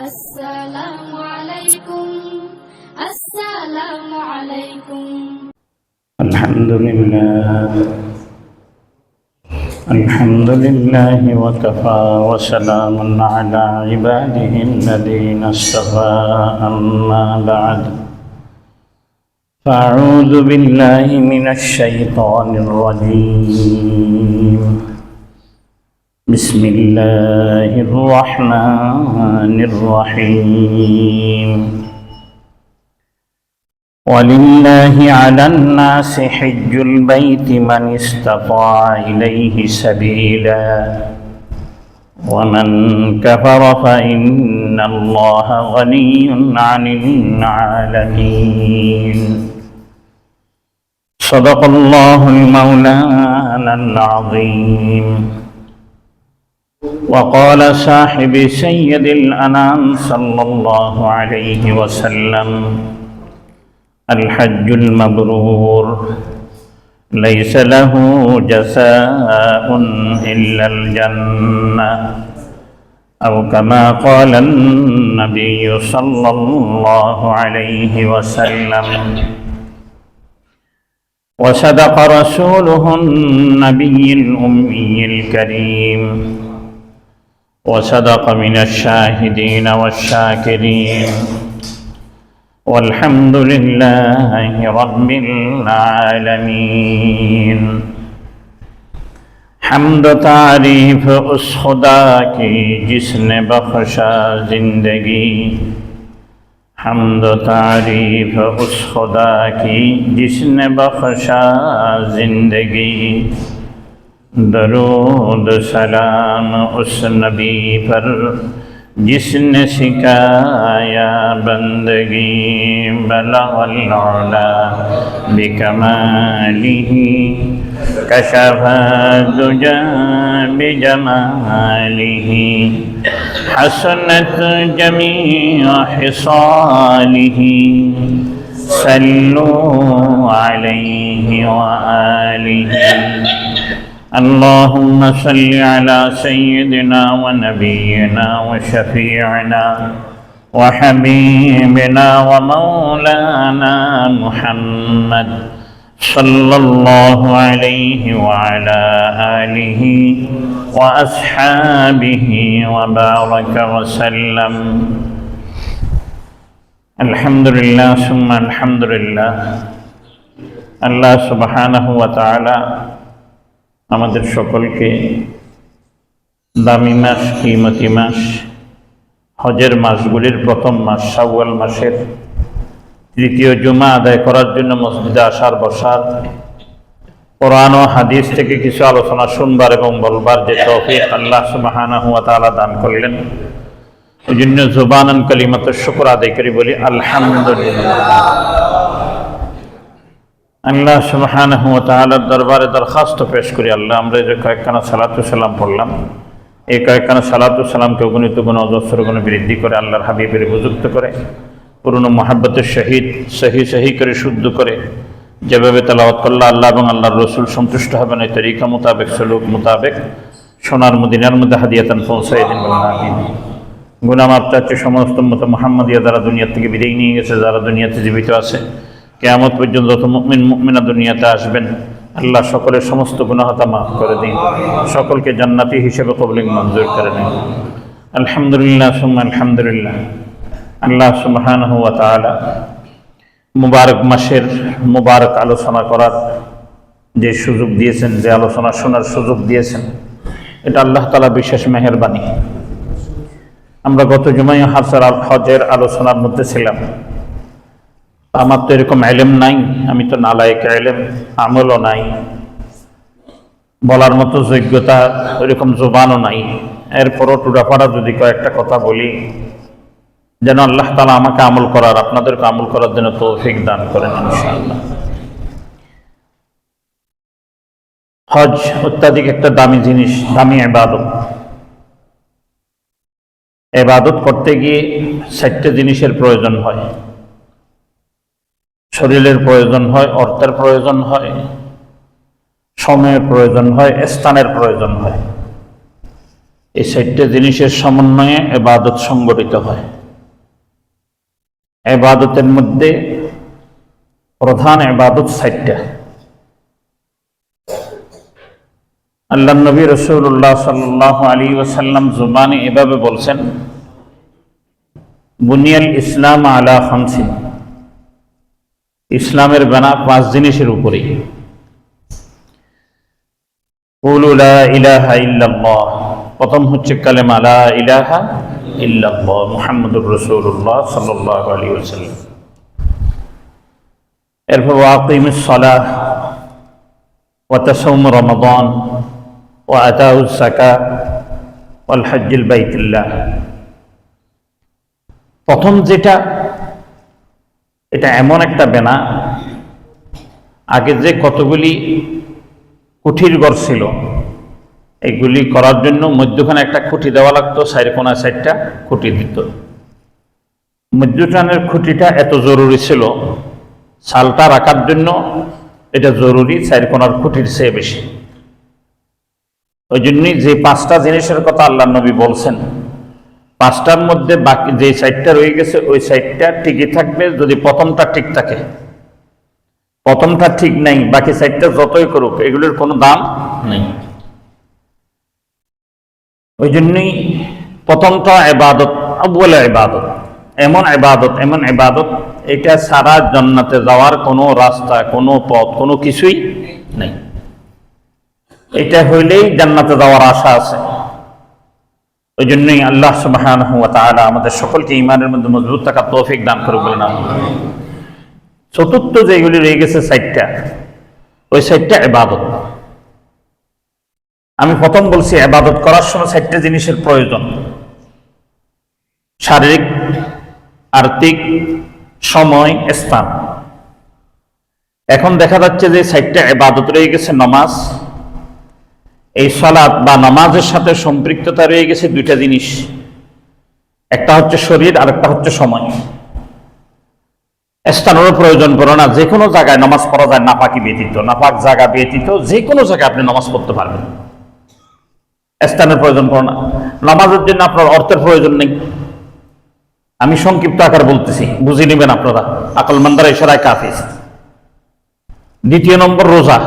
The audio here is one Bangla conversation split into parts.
السلام عليكم السلام عليكم الحمد لله وكفى وسلام على عباده الذين اصطفى أما بعد فأعوذ بالله من الشيطان الرجيم بسم الله الرحمن الرحيم ولله على الناس حج البيت من استطاع إليه سبيلا ومن كفر فإن الله غني عن العالمين صدق الله المولانا العظيم وقال صاحب سيد الأنام صلى الله عليه وسلم الحج المبرور ليس له جزاء إلا الجنة أو كما قال النبي صلى الله عليه وسلم وصدق رسوله النبي الأمي الكريم وصدق من الشاهدين والشاكرين والحمد لله رب العالمین حمد و تعریف اس خدا کی جس نے بخشا زندگی حمد و تعریف اس خدا کی جس نے بخشا زندگی درود سلام اس نبی پر جس نے سکھایا بندگی بلغ العلا بکمالہ کشف الدجى بجمالہ حسنت جمیع خصالہ صلوا علیہ وآلہ اللهم صل على سيدنا ونبينا وشفيعنا وحبيبنا ومولانا محمد صلى الله عليه وعلى آله وأصحابه وبارك وسلم الحمد لله ثم الحمد لله الله سبحانه وتعالى আমাদের সকলকে দামি মাস কিমতি মাস হজের মাসগুলির প্রথম মাস শাওয়াল মাসের তৃতীয় জুমা আদায় করার জন্য মসজিদে আসার বসার কোরআন ও হাদিস থেকে কিছু আলোচনা শুনবার এবং বলবার যে তৌফিক আল্লাহ সুবহানাহু ওয়া তাআলা দান করলেন এই জন্য জুবানান কালিমাতুশ শুকর আদায় করি বলি আলহামদুলিল্লাহ। আল্লাহ সুবহানাহু ওয়া তাআলার দরবারে দরখাস্ত পেশ করি আল্লাহ আমরা যে কয়েকখানা সালাতু সালাম পড়লাম এই কয়েকখানা সালাতু সালামকে অগণিত গুণ অজস্র গুণ বৃদ্ধি করে আল্লাহর হাবিবের উপযুক্ত করে পুরনো মহাব্বতের সহিত সহি করে শুদ্ধ করে যেভাবে তেলাওয়াত করলে আল্লাহ এবং আল্লাহর রসুল সন্তুষ্ট হবেন এই তরিকা মোতাবেক সলুক মোতাবেক সোনার মদিনার মধ্যে হাদিয়াতান পৌঁছায় দিন বলেন আমিন। গুনাহ মাফ চাচ্ছে সমস্ত উম্মত মুহাম্মাদিয়া যারা দুনিয়া থেকে বিদায় নিয়ে গেছে যারা দুনিয়াতে জীবিত আছে কিয়ামত পর্যন্ত যত মুমিন মুমিনা দুনিয়াতে আসবেন আল্লাহ সকলের সমস্ত গুনাহতা মাফ করে দিন সকলকে জান্নাতি হিসেবে কবুল মঞ্জুর করে দিন আলহামদুলিল্লাহ সুম্মা আলহামদুলিল্লাহ। আল্লাহ সুবহানাহু ওয়া তাআলা মুবারক মাসের মুবারক আলোচনা করার যে সুযোগ দিয়েছেন যে আলোচনা শোনার সুযোগ দিয়েছেন এটা আল্লাহ তাআলা বিশেষ মেহেরবানি। আমরা গত জুমায় হজের আলোচনার মধ্যে ছিলাম। আমার তো এরকম ইলম নাই, আমি তো নালায়েক ইলম, আমলও নাই, বলার মতো যোগ্যতা ওইরকম জবানও নাই। এরপরও টুডাপাড়া যদি কয়েকটা কথা বলি যেন আল্লাহ তাআলা আমাকে আমল করার আপনাদেরকে আমল করার জন্য তৌফিক দান করেন ইনশাআল্লাহ। হজ অত্যাধিক একটা দামি জিনিস, দামি ইবাদত। ইবাদত করতে গিয়ে 4টে জিনিসের প্রয়োজন হয়। শরীরের প্রয়োজন হয়, অর্থের প্রয়োজন হয়, সময়ের প্রয়োজন হয়, স্থানের প্রয়োজন হয়। এই 4টা জিনিসের সমন্বয়ে ইবাদত সংগঠিত হয়। ইবাদতের মধ্যে প্রধান ইবাদত 4টা। আল্লাহ নবী রাসূলুল্লাহ সাল্লাল্লাহু আলাইহি ওয়াসাল্লাম জুবানে এভাবে বলছেন, বুনিয়াল ইসলাম আলা খামসিন, ইসলামের বানা 5 জিনিসের উপরেই। কুলু লা ইলাহা ইল্লাল্লাহ, প্রথম হচ্ছে কালেমা লা ইলাহা ইল্লাল্লাহ মুহাম্মাদুর রাসূলুল্লাহ সাল্লাল্লাহু আলাইহি ওয়াসাল্লাম। এরপর ওয়াকিমিস সালাহ ওয়া তাসাউম রমাদান ওয়া আতাউজ যাকাত ওয়াল হজ্জুল বাইতুল্লাহ। প্রথম যেটা, এটা এমন একটা বেনা, আগে যে কতগুলি কুঠির ঘর ছিল, এগুলি করার জন্য মধ্যখানে একটা খুঁটি দেওয়া লাগতো, 4 কোণা 4টা খুঁটি দিত। মধ্যখানের খুঁটিটা এত জরুরি ছিল, সালটা রাখার জন্য এটা জরুরি 4 কোণার খুঁটির চেয়ে বেশি। ওই জন্যই যে 5টা জিনিসের কথা আল্লাহ নবী বলছেন, 5টার মধ্যে বাকি যে 4টা রয়ে গেছে, ওই 4টা ঠিকই থাকবে যদি প্রথমটা ঠিক থাকে। প্রথমটা ঠিক নাই, বাকি 4টা যতই করুক এগুলোর কোনো দাম নেই। ওই জন্যই প্রথমটা ইবাদত, আউয়াল ইবাদত, এমন ইবাদত এটা সারা জান্নাতে যাওয়ার কোনো রাস্তা, কোনো পথ, কোনো কিছুই নেই। এটা হইলেই জান্নাতে যাওয়ার আশা আছে। ওই জন্যই আল্লাহ সুবহানাহু ওয়া তাআলা আমাদের সকলকে ঈমানের মধ্যে মজবুত থাকার তৌফিক দান করুক বলেন আমিন। চতুর্থ যেগুলি রয়ে গেছে 4টা, ওই 4টা ইবাদত। আমি প্রথম বলছি ইবাদত করার সময় 4টা জিনিসের প্রয়োজন: শারীরিক, আর্থিক, সময়, স্থান। এখন দেখা যাচ্ছে যে 4টা ইবাদত রয়ে গেছে। নামাজ, এই সালাত বা নামাজের সাথে সম্পৃক্ততা রয়ে গেছে 2টা জিনিস, একটা হচ্ছে শরীর আর একটা হচ্ছে সময়। স্থানেরও প্রয়োজন পড়ে না, যে কোনো জায়গায় নামাজ পড়া যায়, নাপাকি ব্যতীত, নাপাক জায়গা ব্যতীত যে কোনো জায়গায় আপনি নামাজ পড়তে পারবেন, স্থানের প্রয়োজন পড়ে না। নামাজের জন্য আপনার অর্থের প্রয়োজন নেই। আমি সংক্ষিপ্ত আকার বলতেছি, বুঝে নেবেন আপনারা, আকলমানদারা ইশারায় কাফি। 2 নম্বর রোজা।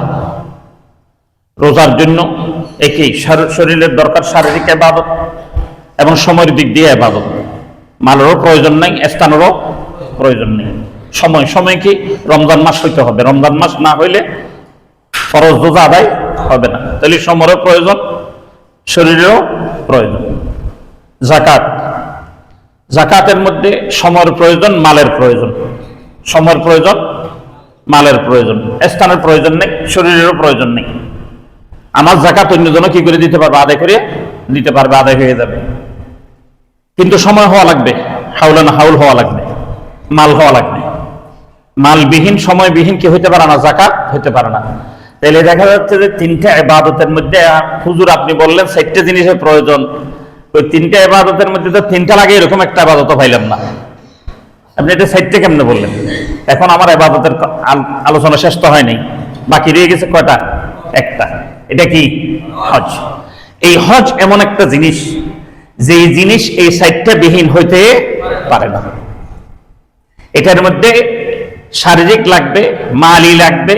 রোজার জন্য একই শরীরের দরকার শারীরিক ইবাদত এবং সময়ের দিক দিয়ে ইবাদত। মালেরও প্রয়োজন নেই, স্থানেরও প্রয়োজন নেই। সময় কি? রমজান মাস হইতে হবে, রমজান মাস না হইলে ফরজ রোজা আদায় হবে না। তাহলে সময়েরও প্রয়োজন, শরীরেরও প্রয়োজন। যাকাত, যাকাতের মধ্যে সময়ের প্রয়োজন, মালের প্রয়োজন। সময়ের প্রয়োজন, মালের প্রয়োজন, স্থানের প্রয়োজন নেই, শরীরেরও প্রয়োজন নেই। আমার যাকাত অন্যজনও কি করে দিতে পারবে? আদায় করে দিতে পারবে, আদায় হয়ে যাবে। কিন্তু সময় হওয়া লাগবে, হাউলান হাউল হওয়া লাগবে, মাল হওয়া লাগবে। মালবিহীন, সময়বিহীন কি হইতে পারে না? যাকাত হইতে পারে না। তাহলে দেখা যাচ্ছে যে 3টা ইবাদতের মধ্যে, হুজুর আপনি বললেন 4টা জিনিসের প্রয়োজন, ওই 3টা ইবাদতের মধ্যে তো 3টা লাগে, এরকম একটা ইবাদত পাইলাম না। আপনি এটা 4টা কেমনে বললেন? এখন আমার ইবাদতের আলোচনা শেষ তো হয় নাই, বাকি রয়ে গেছে কয়টা? একটা। এটা কি? হজ। এই হজ এমন একটা জিনিস, যে জিনিস এই 4টা বিহীন হইতে পারে না। এটার মধ্যে শারীরিক লাগবে, মালি লাগবে,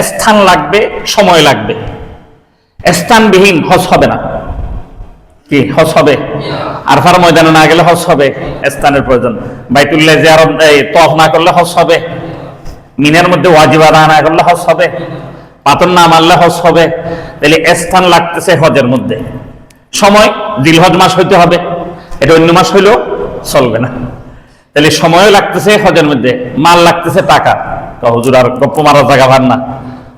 স্থান লাগবে, সময় লাগবে। স্থানবিহীন হজ হবে না। কি হজ হবে? আরফার ময়দানে না গেলে হজ হবে, স্থানের প্রয়োজন। বাইতুল্লাহ জিয়ারত তওয়াফ না করলে হজ হবে, মিনার মধ্যে ওয়াজিব আদা না করলে হজ হবে, পাথর না মারলে হজ হবে। তাহলে স্থান লাগতেছে হজের মধ্যে। সময় জিলহজ মাস হইতে হবে, এটা অন্য মাস হইলেও চলবে না। তাহলে সময়ও লাগতেছে হজের মধ্যে, মাল লাগতেছে টাকা। হুজুর আর গপ্প মারার জায়গা ভার না,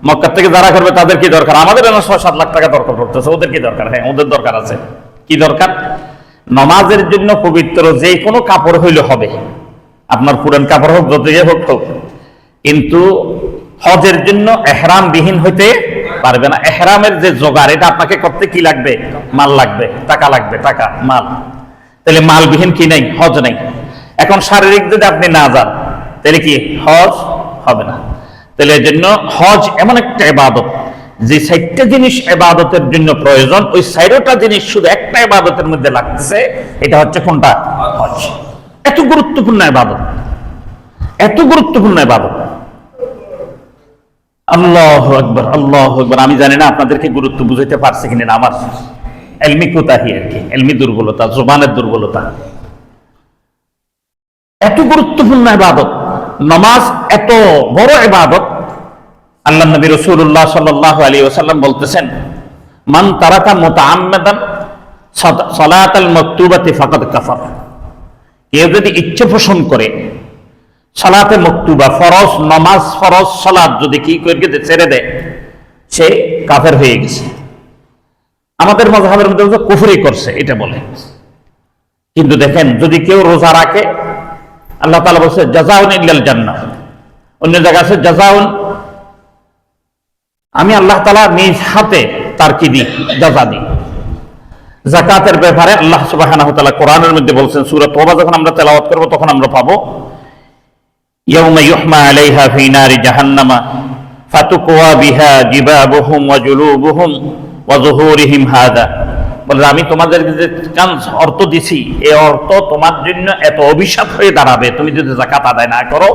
মক্কা থেকে যারা করবে তাদের কি দরকার? আমাদের 6-7 লাখ টাকা দরকার পড়তেছে, ওদের কি দরকার? হ্যাঁ, ওদের দরকার আছে। কি দরকার? নামাজের জন্য পবিত্র যে কোনো কাপড় হইলে হবে, আপনার পুরান কাপড় হোক, যত হোক হোক, কিন্তু হজের জন্য এহরাম বিহীন হইতে পারবে না। এহরামের যে জোগাড়, এটা আপনাকে করতে কি লাগবে? মাল লাগবে, টাকা লাগবে, টাকা মাল। তাহলে মালবিহীন কি নেই? হজ নেই। এখন শারীরিক যদি আপনি না যান, তাহলে কি হজ হবে না। তাহলে এর জন্য হজ এমন একটা ইবাদত যে 4টা জিনিস ইবাদতের জন্য প্রয়োজন, ওই 4টা জিনিস শুধু একটা ইবাদতের মধ্যে লাগতেছে, এটা হচ্ছে কোনটা? হজ। এত গুরুত্বপূর্ণ ইবাদত, এত গুরুত্বপূর্ণ ইবাদত। আল্লাহু আকবার, আল্লাহু আকবার। আমি জানি না আপনাদেরকে গুরুত্ব বুঝাইতে পারছি কিনা, আমার এলমি কোতাহি আর কি, এলমি দুর্বলতা, জবানের দুর্বলতা। এত গুরুত্বপূর্ণ ইবাদত, নামাজ এত বড় ইবাদত। আল্লাহ নবী রাসূলুল্লাহ সাল্লাল্লাহু আলাইহি ওয়াসাল্লাম বলতেছেন, মান তারাকা মুতাআম্মাদান সালাতাল মাকতুবাতি ফাকাদ কাফার। কেউ যদি ইচ্ছে পোষণ করে সালাতে মাকতুবা, ফরজ নামাজ, ফরজ সালাত যদি কি করে ছেড়ে দেয়, সে কাফের হয়ে গেছে। আমাদের মাযহাবের মধ্যে কুফরি করছে এটা বলে। কিন্তু দেখেন, যদি কেউ রোজা রাখে, আল্লাহ তাআলা বলছে জাযাউন ইল্লাল জান্নাহ। অন্য জায়গায় আছে জাযাউন, আমি আল্লাহ তাআলা নিজ হাতে তার কি দিই? জাযা দিই। যাকাতের ব্যাপারে আল্লাহ সুবহানাহু ওয়া তাআলা কোরআনের মধ্যে বলছেন, সূরা তওবা যখন আমরা তেলাওয়াত করব তখন আমরা পাবো, ইয়াউমা ইউহমা আলাইহা ফি নারি জাহান্নামা ফাতুকওয়া বিহা জিবাবুহুম ওয়া জুলুবুহুম ওয়া যুহুরিহিম হাদা। বলে আমি তোমাদেরকে যে অর্থ দিছি, এই অর্থ তোমার জন্য এত অভিশাপ হয়ে দাঁড়াবে তুমি যদি যাকাত আদায় না করো,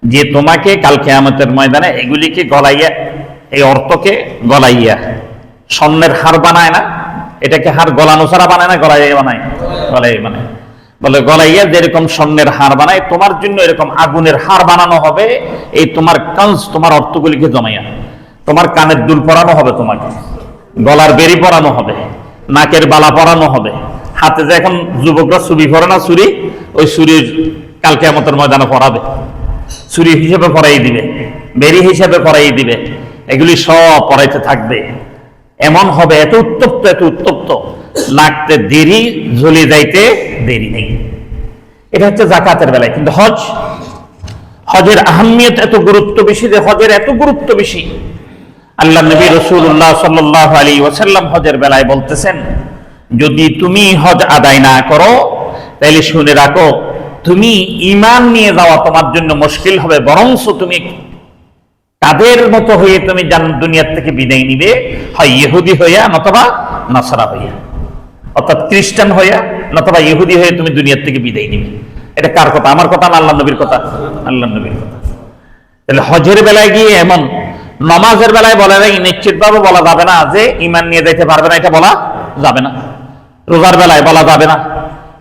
যে তোমাকে কাল কিয়ামতের ময়দানে এগুলিকে গলাইয়া, এই অর্থকে গলাইয়া, স্বর্ণের হার বানায় না, এটাকে হার গলানো ছাড়া বানায় না, গলাইয়া বানায়, গলাইয়া বানায়। বলে গলাইয়া যেরকম স্বর্ণের হার বানায়, তোমার জন্য এরকম আগুনের হার বানানো হবে। এই তোমার কাঁচ, তোমার অর্থগুলিকে জমাইয়া, তোমার কানের দুল পরানো হবে, তোমাকে গলার বেরি পরানো হবে, নাকের বালা পরানো হবে, হাতে যে এখন যুবকরা চুরি পরে না, চুরি, ওই চুরির কাল কিয়ামতের ময়দানে পরাবে, চুরি হিসেবে পরাই দিবে, বেরি হিসেবে পরাই দিবে, এগুলি সব পরাইতে থাকবে। এমন হবে, এত উত্তপ্ত, এত উত্তপ্ত, লাগতে দেরি, ঝুলে যাইতে দেরি নেই। এটা হচ্ছে যাকাতের বেলায়। কিন্তু হজ, হজের আহমিয়ত এত গুরুত্ব বেশি, যে হজের এত গুরুত্ব বেশি, আল্লাহ নবী রাসূলুল্লাহ সাল্লাল্লাহু আলাইহি ওয়াসাল্লাম হজের বেলায় বলতেছেন, যদি তুমি হজ আদায় না করো, তাহলে শুনে রাখো, তুমি ঈমান নিয়ে যাওয়া তোমার জন্য মুশকিল হবে, বরংস তুমি তাদের মতো হয়ে তুমি দুনিয়ার থেকে বিদায় নিবে, হয় ইহুদি হইয়া নতবা নাসারা হইয়া, অর্থাৎ খ্রিস্টান হইয়া নতবা ইহুদি হয়ে তুমি দুনিয়ার থেকে বিদায় নিবে। এটা কার কথা? আমার কথা না আল্লাহ নবীর কথা? আল্লাহ নবীর কথা। তাহলে হজের বেলায় গিয়ে এমন, নামাজের বেলায় বলা যায় নিশ্চিতভাবে বলা যাবে না যে ঈমান নিয়ে যাইতে পারবে না, এটা বলা যাবে না। রোজার বেলায় বলা যাবে না,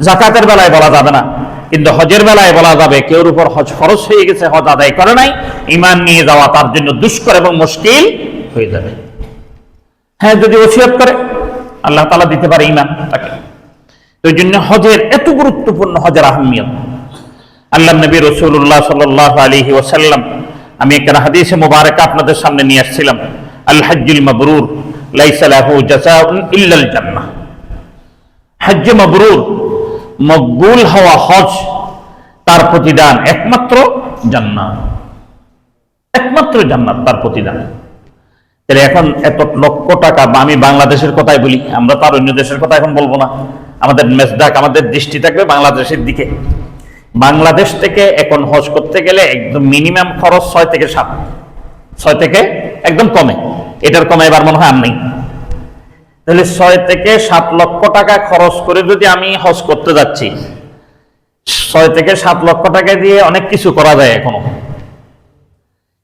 যাকাতের বেলায় বলা যাবে না। কিন্তু হজের বেলায় বলা যাবে, কেউর উপর হজ ফরজ হয়ে গেছে, হজ আদায় করে নাই, ঈমান নিয়ে যাওয়া তার জন্য দুষ্কর এবং মুশকিল হয়ে যাবে। হ্যাঁ, যদি ওসিয়ত করে আল্লাহ তাআলা দিতে পারে ঈমান তাকে। ওই জন্য হজের এত গুরুত্বপূর্ণ, হজের আহমিয়ত। আল্লাহ নবী রাসূলুল্লাহ সাল্লাল্লাহু আলাইহি ওয়াসাল্লাম, আমি একটা হাদিসে মুবারাকা আপনাদের সামনে নিয়ে আসছিলাম, আল হজ্জুল মাবরুর লাইসা লাহু জাযাউন ইল্লাল জান্নাহ। হজ্জ মাবরুর, মকবুল হওয়া হজ, তার প্রতিদান একমাত্র জান্নাত, একমাত্র জান্নাত তার প্রতিদান। তাহলে এখন এত লক্ষ টাকা, আমি বাংলাদেশের কথাই বলি, আমরা তো আর অন্য দেশের কথা এখন বলবো না, আমাদের মেসদাক, আমাদের দৃষ্টি থাকবে বাংলাদেশের দিকে। বাংলাদেশ থেকে এখন হজ করতে গেলে একদম মিনিমাম খরচ 6 থেকে 7, 6 থেকে একদম কমে, এটার কমে এবার মনে হয় আর নেই। তাহলে 6 থেকে 7 লক্ষ টাকা খরচ করে যদি আমি হজ করতে যাচ্ছি, 6 থেকে 7 লক্ষ টাকা দিয়ে অনেক কিছু করা যায় এখনো।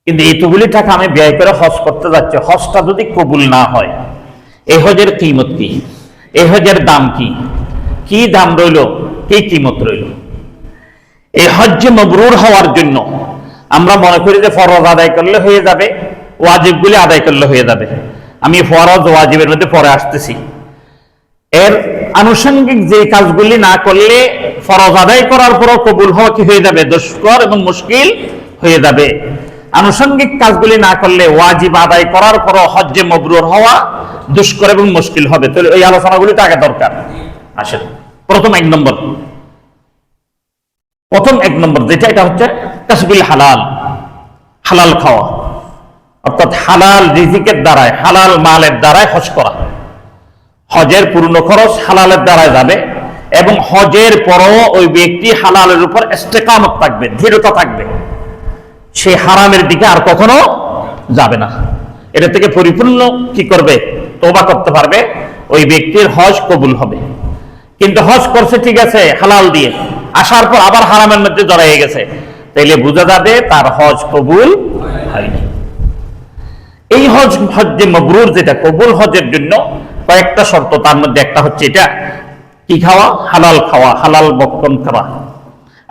কিন্তু এইটুকুলি টাকা আমি ব্যয় করে হজ করতে যাচ্ছি, হজটা যদি কবুল না হয়, এই হজের কিমত কি? এই হজের দাম কি? কি দাম রইল, কি কিমত রইল? এই হজ্জ মাবরুর হওয়ার জন্য আমরা মনে করি যে ফরজ আদায় করলে হয়ে যাবে, ওয়াজিবগুলি আদায় করলে হয়ে যাবে। আমি ফরজ ওয়াজিবের মধ্যে পরে আসতেছি। এর আনুষঙ্গিক যে কাজগুলি না করলে ফরজ আদায় করার পরও কবুল হওয়া কি হয়ে যাবে? দুষ্কর এবং মুশকিল হয়ে যাবে। আনুষঙ্গিক কাজগুলি না করলে ওয়াজিব আদায় করার পরও হজ্জে মাবরুর হওয়া দুষ্কর এবং মুশকিল হবে। তাহলে এই আলোচনাগুলি তো আগে দরকার। আসেন, প্রথম এক নম্বর যেটা, এটা হচ্ছে কাসবুল হালাল, হালাল খাওয়া, অর্থাৎ হালাল রিজিকের দ্বারায়, হালাল মালের দ্বারায় হজ করা। হজের পূর্ণ খরচ হালালের দ্বারায় যাবে, এবং হজের পরও ওই ব্যক্তি হালালের উপর ইস্তেকামত থাকবে, দৃঢ়তা থাকবে, সে হারামের দিকে আর কখনো যাবে না। এটা থেকে পরিপূর্ণ কি করবে, তওবা করতে পারবে, ওই ব্যক্তির হজ কবুল হবে। কিন্তু হজ করছে ঠিক আছে হালাল দিয়ে, আসার পর আবার হারামের মধ্যে জড়াই গেছে, তাইলে বোঝা যাবে তার হজ কবুল হয়নি। এই হজ্জে মাবরুর যেটা কবুল হজের জন্য কয়েকটা শর্ত, তার মধ্যে একটা হচ্ছে এটা কি খাওয়া, হালাল বক্ষণ খাওয়া।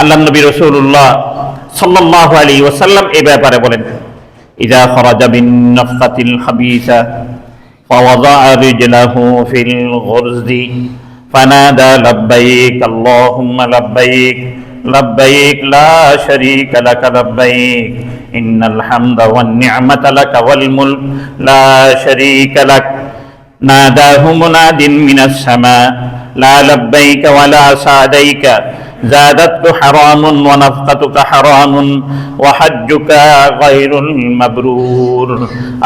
আল্লাহ নবী রাসূলুল্লাহ সাল্লাল্লাহু আলাইহি ওয়াসাল্লাম এই ব্যাপারে বলেন, ইযা খারাজা বিন নাফকাতিল খাবিসা ফাওয়াদা'a রিজলাহু ফিল গুরজি ফানাদা লাব্বাইক আল্লাহুম্মা লাব্বাইক লাব্বাইক লা শারীকা লাকা লাব্বাইক ইন্নাল হামদা ওয়ান নি'মাতা লাকা ওয়াল মুলক লা শারীকা লাক নাদাহু মুনাদিন মিনাস সামা লা লাব্বাইকা ওয়া লা সাদাইকা زادتك حرام ونفقتك حرام وحجك غير المبرور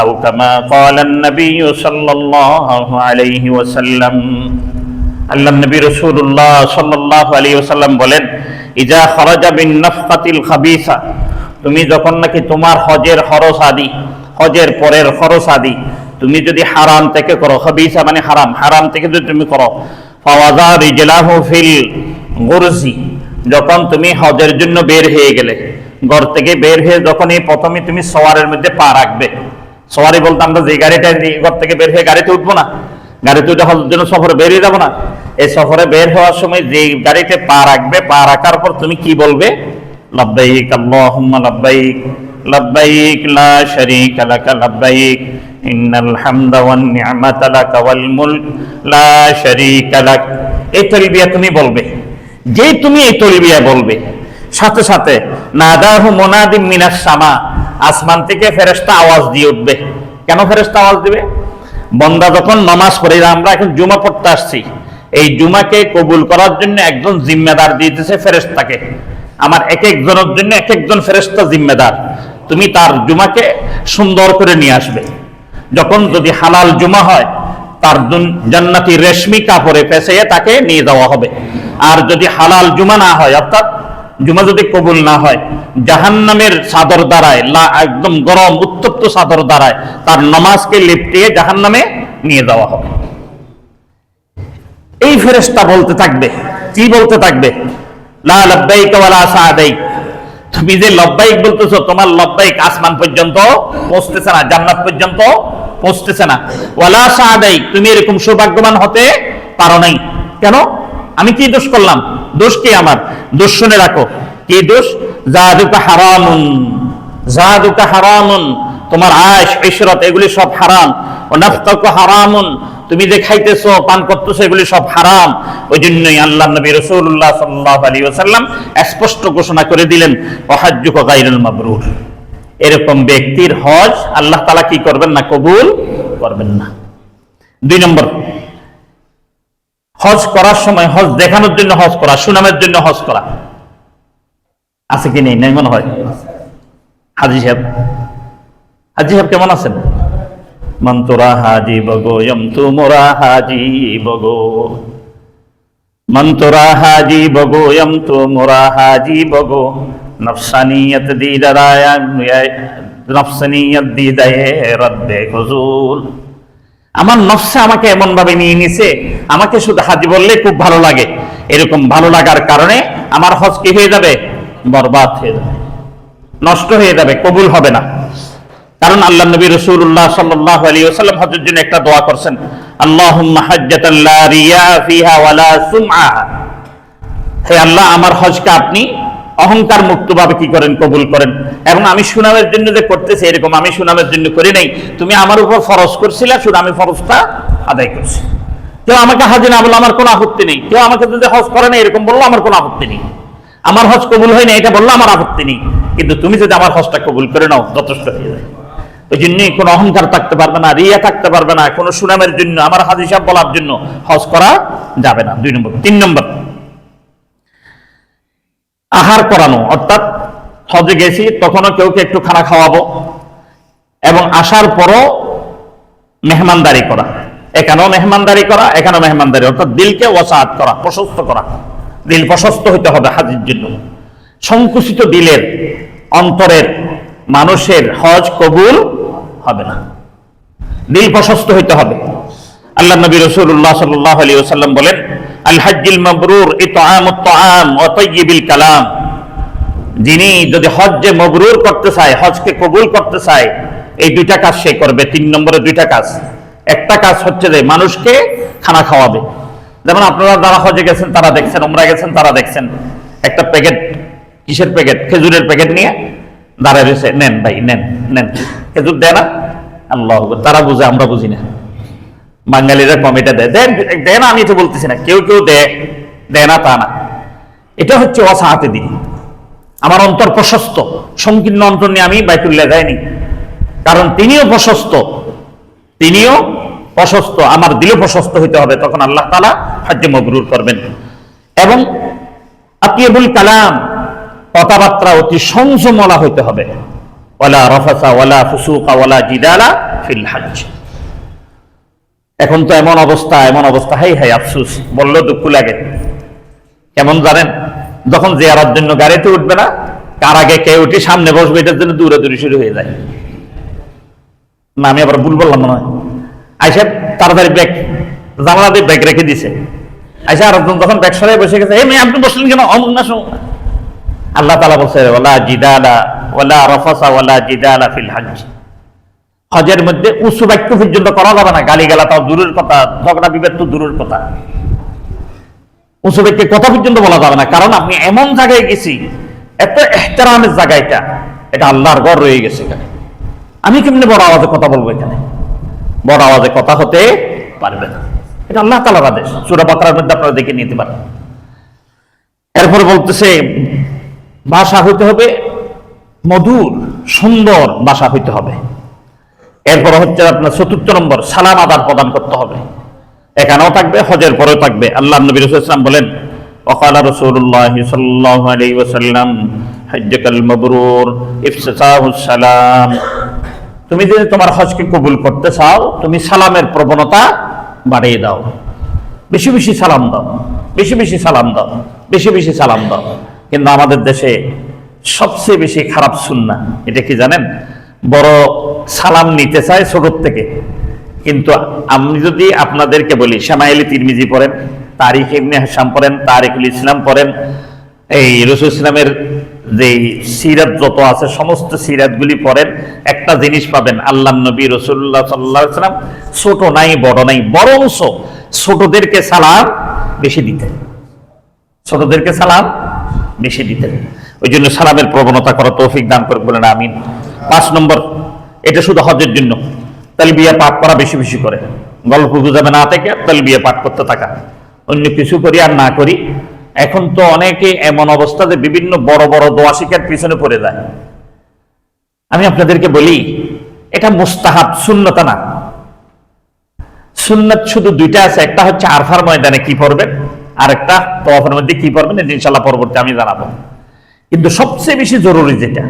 أو كما قال النبي صلى الله عليه وسلم আল্লাহ নবী রাসূলুল্লাহ সাল্লাল্লাহু আলাইহি ওয়াসাল্লাম বলেন, ইজা খারাজা বিন নাফকাতিল খাবিসা, তুমি যখন নাকি তোমার হজের খরচ আদি, হজের পরের খরচ আদি তুমি যদি হারাম থেকে করো, খাবিসা মানে হারাম, হারাম থেকে যদি তুমি করো, ফাওয়াজা রিজলাহু ফিল গুরজি, যখন তুমি হজের জন্য বের হয়ে গেলে, ঘর থেকে বের হয়ে যখনই প্রথমে তুমি সওয়ারের মধ্যে পা রাখবে, সওয়ারি বলতে আমরা যে গাড়িটা ঘর থেকে বের হয়ে গাড়িতে উঠবো না, গাড়িতে উঠে হজের জন্য সফরে বেরিয়ে যাবো না, এই সফরে বের হওয়ার সময় যে গাড়িতে পা রাখবে, পা রাখার পর তুমি কি বলবে, লাব্বাইক আল্লাহুম্মা লাব্বাইক লাব্বাইক লা শারীকা লাকা লাব্বাইক ইন্নাল হামদা ওয়ান নি'মাতা লাকা ওয়াল মুলক লা শারীকা লাক। এই তালবিয়া তুমি বলবে, যে তুমি এই তালবিয়া বলবে, সাথে সাথে নাদাহু মুনাদিম মিনাস সামা, আসমান থেকে ফেরেশতা আওয়াজ দিয়ে উঠবে। কেন ফেরেশতা আওয়াজ দিবে? বান্দা যখন নামাজ পড়ে, আমরা এখন জুমা পড়তে আসছি, এই জুমাকে কবুল করার জন্য একজন জিম্মেদার দিতেছে ফেরেশতাকে, আমার এক একজনের জন্য এক একজন ফেরেশতা জিম্মেদার, তুমি তার জুমাকে সুন্দর করে নিয়ে আসবে। যখন যদি হালাল জুমা হয়, তার জান্নাতি রেশমি কাপড়ে পেঁচিয়ে তাকে নিয়ে যাওয়া হবে। আর যদি হালাল জুমা না হয়, অর্থাৎ জুমা যদি কবুল না হয়, জাহান্নামের চাদর দ্বারায়, একদম গরম উত্তপ্ত চাদর দ্বারায় তার নামাজকে লিপটিয়ে জাহান্নামে নিয়ে যাওয়া হবে। এই ফেরেশতা বলতে থাকবে, কি বলতে থাকবে, লা লাব্বাইক ওয়া লা সাদাইক, তুমি যে লব্বাইক বলতেছো, তোমার লব্বাইক আসমান পর্যন্ত পৌঁছতেছে না, জান্নাত পর্যন্ত পৌঁছতেছে না, ওয়ালা সাদাইক, তুমি এরকম সৌভাগ্যবান হতে পারো নাই। কেন? আমি কি দোষ করলাম? দোষ কি আমার? দোষ শুনে রাখো, কি দোষ? জাদুকা হারামুন, জাদুকা হারামুন, তোমার আয়েশ ইশরাত এগুলি সব হারাম, ও নাফতাকা হারামুন, তুমি যে খাইতেছো পান করতেছো এগুলি সব হারাম। ওই জন্যই আল্লাহ নবী রাসূলুল্লাহ সাল্লাল্লাহু আলাইহি ওয়াসাল্লাম স্পষ্ট ঘোষণা করে দিলেন, ওয়াহাজ্জুকা গায়রুল মাবরুর, এরকম ব্যক্তির হজ আল্লাহ তাআলা কি করবেন না, কবুল করবেন না। 2 নম্বর, হজ করার সময় হজ দেখানোর জন্য হজ করা, সুনামের জন্য হজ করা আছে কি নেই? নাই মনে হয়। হাজী সাহেব কেমন আছেন? মন্তরা হাজি বগো যমতু মোরা হাজি বগো, মন্তরা হাজি বগো যমতু মোরা হাজি বগো, নফসানিয়ত দিদারায়া নফসানিয়ত দিদায়ে রদ্দে হুজুর। আমার নফসে আমাকে এমন ভাবে নিয়ে নিছে, আমাকে শুধু হাজি বললে খুব ভালো লাগে, এরকম ভালো লাগার কারণে আমার হজ কি হয়ে যাবে, বরবাদ হয়ে যাবে, নষ্ট হয়ে যাবে, কবুল হবে না। কারণ আল্লাহ নবী রাসূলুল্লাহ সাল্লাল্লাহু আলাইহি ওয়াসাল্লাম হজের জন্য একটা দোয়া করছেন, আল্লাহুম্মা হাজ্জাতাল লা রিয়া ফিহা ওয়ালা সুমআ, হে আল্লাহ আমার হজকে আপনি অহংকার মুক্ত ভাবে কি করেন, কবুল করেন। এবং আমি সুনামের জন্য যে করতেছি, এরকম আমি সুনামের জন্য করি নাই, তুমি আমার উপর ফরজ করছিলে, শুধু আমি ফরজটা আদায় করছি। কেউ আমাকে হাজি না বললো আমার কোনো আপত্তি নেই, কেউ আমাকে যদি হজ করে না এরকম বললো আমার কোনো আপত্তি নেই, আমার হজ কবুল হয় না এটা বললো আমার আপত্তি নেই, কিন্তু তুমি যদি আমার হজটা কবুল করে নাও যথেষ্ট হয়ে যায়। ওই জন্যই কোনো অহংকার থাকতে পারবে না, রিয়া থাকতে পারবে না, কোনো সুনামের জন্য আমার হাজি সাহেব বলার জন্য হজ করা যাবে না। 2 নম্বর। 3 নম্বর, আহার করানো, অর্থাৎ হজে গেছি তখনও কেউকে একটু খানা খাওয়াবো, এবং আসার পরও মেহমানদারি করা, এখানেও মেহমানদারি করা, এখানেও মেহমানদারি, অর্থাৎ দিলকে ওয়াসাআত করা, প্রশস্ত করা, দিল প্রশস্ত হইতে হবে হাজির জন্য। সংকুচিত দিলের অন্তরের মানুষের হজ কবুল হবে না। দিল প্রশস্ত হইতে হবে। আল্লাহ নবী রাসূলুল্লাহ সাল্লাল্লাহু আলাইহি ওয়াসাল্লাম বলেন, আল হাজ্জুল মাবরুর ইতআমুত তাআম ওয়া তাইয়িবিল কালাম। যিনি যদি হজ্জে মাবরুর করতে চায়, হজকে কবুল করতে চায়, এই দুইটা কাজ সে করবে। 3 নম্বরে দুইটা কাজ। একটা কাজ হচ্ছে যে মানুষকে খানা খাওয়াবে। যেমন আপনারা যারা হজে গেছেন তারা দেখছেন, উমরা গেছেন তারা দেখছেন, একটা প্যাকেট, কিসের প্যাকেট, খেজুরের প্যাকেট নিয়ে দাঁড়ায় রয়েছে, নেন ভাই নেন নেন, খেজুর দেয় না? আল্লাহ, তারা বুঝে, আমরা বুঝি না। বাঙালিরা কমিটা দেয়, দেয় না, আমি এটা বলতেছি না, কেউ কেউ দেয় না তা না, এটা হচ্ছে ওয়াসাআতে দিন। আমার অন্তর প্রশস্ত, সংকীর্ণ অন্তর নিয়ে আমি বাইতুল্লাহ যাইনি, কারণ তিনিও প্রশস্ত, আমার দিলও প্রশস্ত হইতে হবে, তখন আল্লাহ তাআলা হজ্জে মাবরুর করবেন। এবং আতিয়াবুল কালাম, কথাবার্তা অতি সংযমওয়ালা হইতে হবে। ওয়ালা রাফাসা ওয়ালা ফুসুকা ওয়ালা জিদালা ফিল হজ্জ। এখন তো এমন অবস্থা, হাই হাই আফসোস, বললেও দুঃখ লাগে। কেমন জানেন, যখন জিয়ারত জন্য গাড়িতে উঠবে না, কার আগে কে উঠে সামনে বসবে এটার জন্য দৌড়াদৌড়ি শুরু হয়ে যায়। না, আমি আবার ভুল বললাম মনে হয়। আইসা তাড়াতাড়ি ব্যাগ জানালা দিয়ে ব্যাগ রেখে দিছে, আইসা আরেকজন যখন ব্যাগ সরাই বসে গেছে, এই মেয়ে আপনি বসলেন কেন, অমুক না সমুক না। আল্লাহ তাআলা বলছে, ওয়ালা জিদালা ওয়ালা রাফাসা ওয়ালা জিদালা ফিল হজ্জ। হজের মধ্যে উঁচু বাক্য পর্যন্ত করা যাবে না, গালিগালা তাও দূরের কথা, ঝগড়া বিভেদ তো দূরের কথা, উঁচু বাক্যে কথা পর্যন্ত বলা যাবে না। কারণ আপনি এমন জায়গায় গেছি, এত ইহতিরামের জায়গা, এটা আল্লাহর ঘর রয়ে গেছে এখানে। আমি কেমনে বড় আওয়াজে কথা বলবো? এখানে বড় আওয়াজে কথা হতে পারবে না, এটা আল্লাহ তাআলার আদেশ। সূরা বাকারার মধ্যে আপনারা দেখে নিতে পারেন। এরপরে বলতেছে ভাষা হইতে হবে মধুর, সুন্দর ভাষা হইতে হবে। এরপর হচ্ছে আপনার 4র্থ নম্বর, সালাম আদান প্রদান করতে হবে। এখানেও থাকবে, হজের পরেও থাকবে। আল্লাহ নবী রাসূলুল্লাহ সাল্লাল্লাহু আলাইহি ওয়াসাল্লাম বলেন, ওয়াকালা রাসূলুল্লাহ সাল্লাল্লাহু আলাইহি ওয়াসাল্লাম হজ্জাকাল মাবরুর ইফতিতাহুস সালাম। তুমি যদি তোমার হজকে কবুল করতে চাও, তুমি সালামের প্রবণতা বাড়িয়ে দাও, বেশি বেশি সালাম দাও, বেশি বেশি সালাম দাও, বেশি বেশি সালাম দাও। কিন্তু আমাদের দেশে সবচেয়ে বেশি খারাপ সুন্নাহ এটা কি জানেন? বড় সালাম নিতে চায় ছোট থেকে। কিন্তু আমি যদি আপনাদেরকে বলি, শামাইলে তিরমিজি পড়েন, তারিখ ইবনে হিশাম পড়েন, তারিকুল ইসলাম পড়েন, এই রাসূল ইসলামের যে সিরাত যত আছে সমস্ত সিরাতগুলি পড়েন, একটা জিনিস পাবেন, আল্লাহর নবী রাসূলুল্লাহ সাল্লাল্লাহু আলাইহি ওয়াসাল্লাম ছোট নাই বড় নাই, বরংস ছোটদেরকে সালাম বেশি দিতেন, ছোটদেরকে সালাম বেশি দিতেন। ওই জন্য সালামের প্রবণতা করা তৌফিক দান করে বলেন আমিন। 5 নম্বর, এটা শুধু হজের জন্য, তালবিয়া পাঠ করা বেশি বেশি করে, গল্প গুজবে না থেকে তালবিয়া পাঠ করতে থাকা। অন্য কিছু করি আর না করি, এখন তো অনেকে এমন অবস্থা যে বিভিন্ন বড় বড় দোয়া শিখার পিছনে পড়ে যায়। আমি আপনাদেরকে বলি, এটা মুস্তাহাব, সুন্নত না। সুন্নত শুধু 2টা আছে, একটা হচ্ছে আরফার ময়দানে কি পড়বেন, আর একটা তওয়াফের মধ্যে কি পড়বেন, এটা ইনশাআল্লাহ পরবর্তী আমি জানাবো। কিন্তু সবচেয়ে বেশি জরুরি যেটা,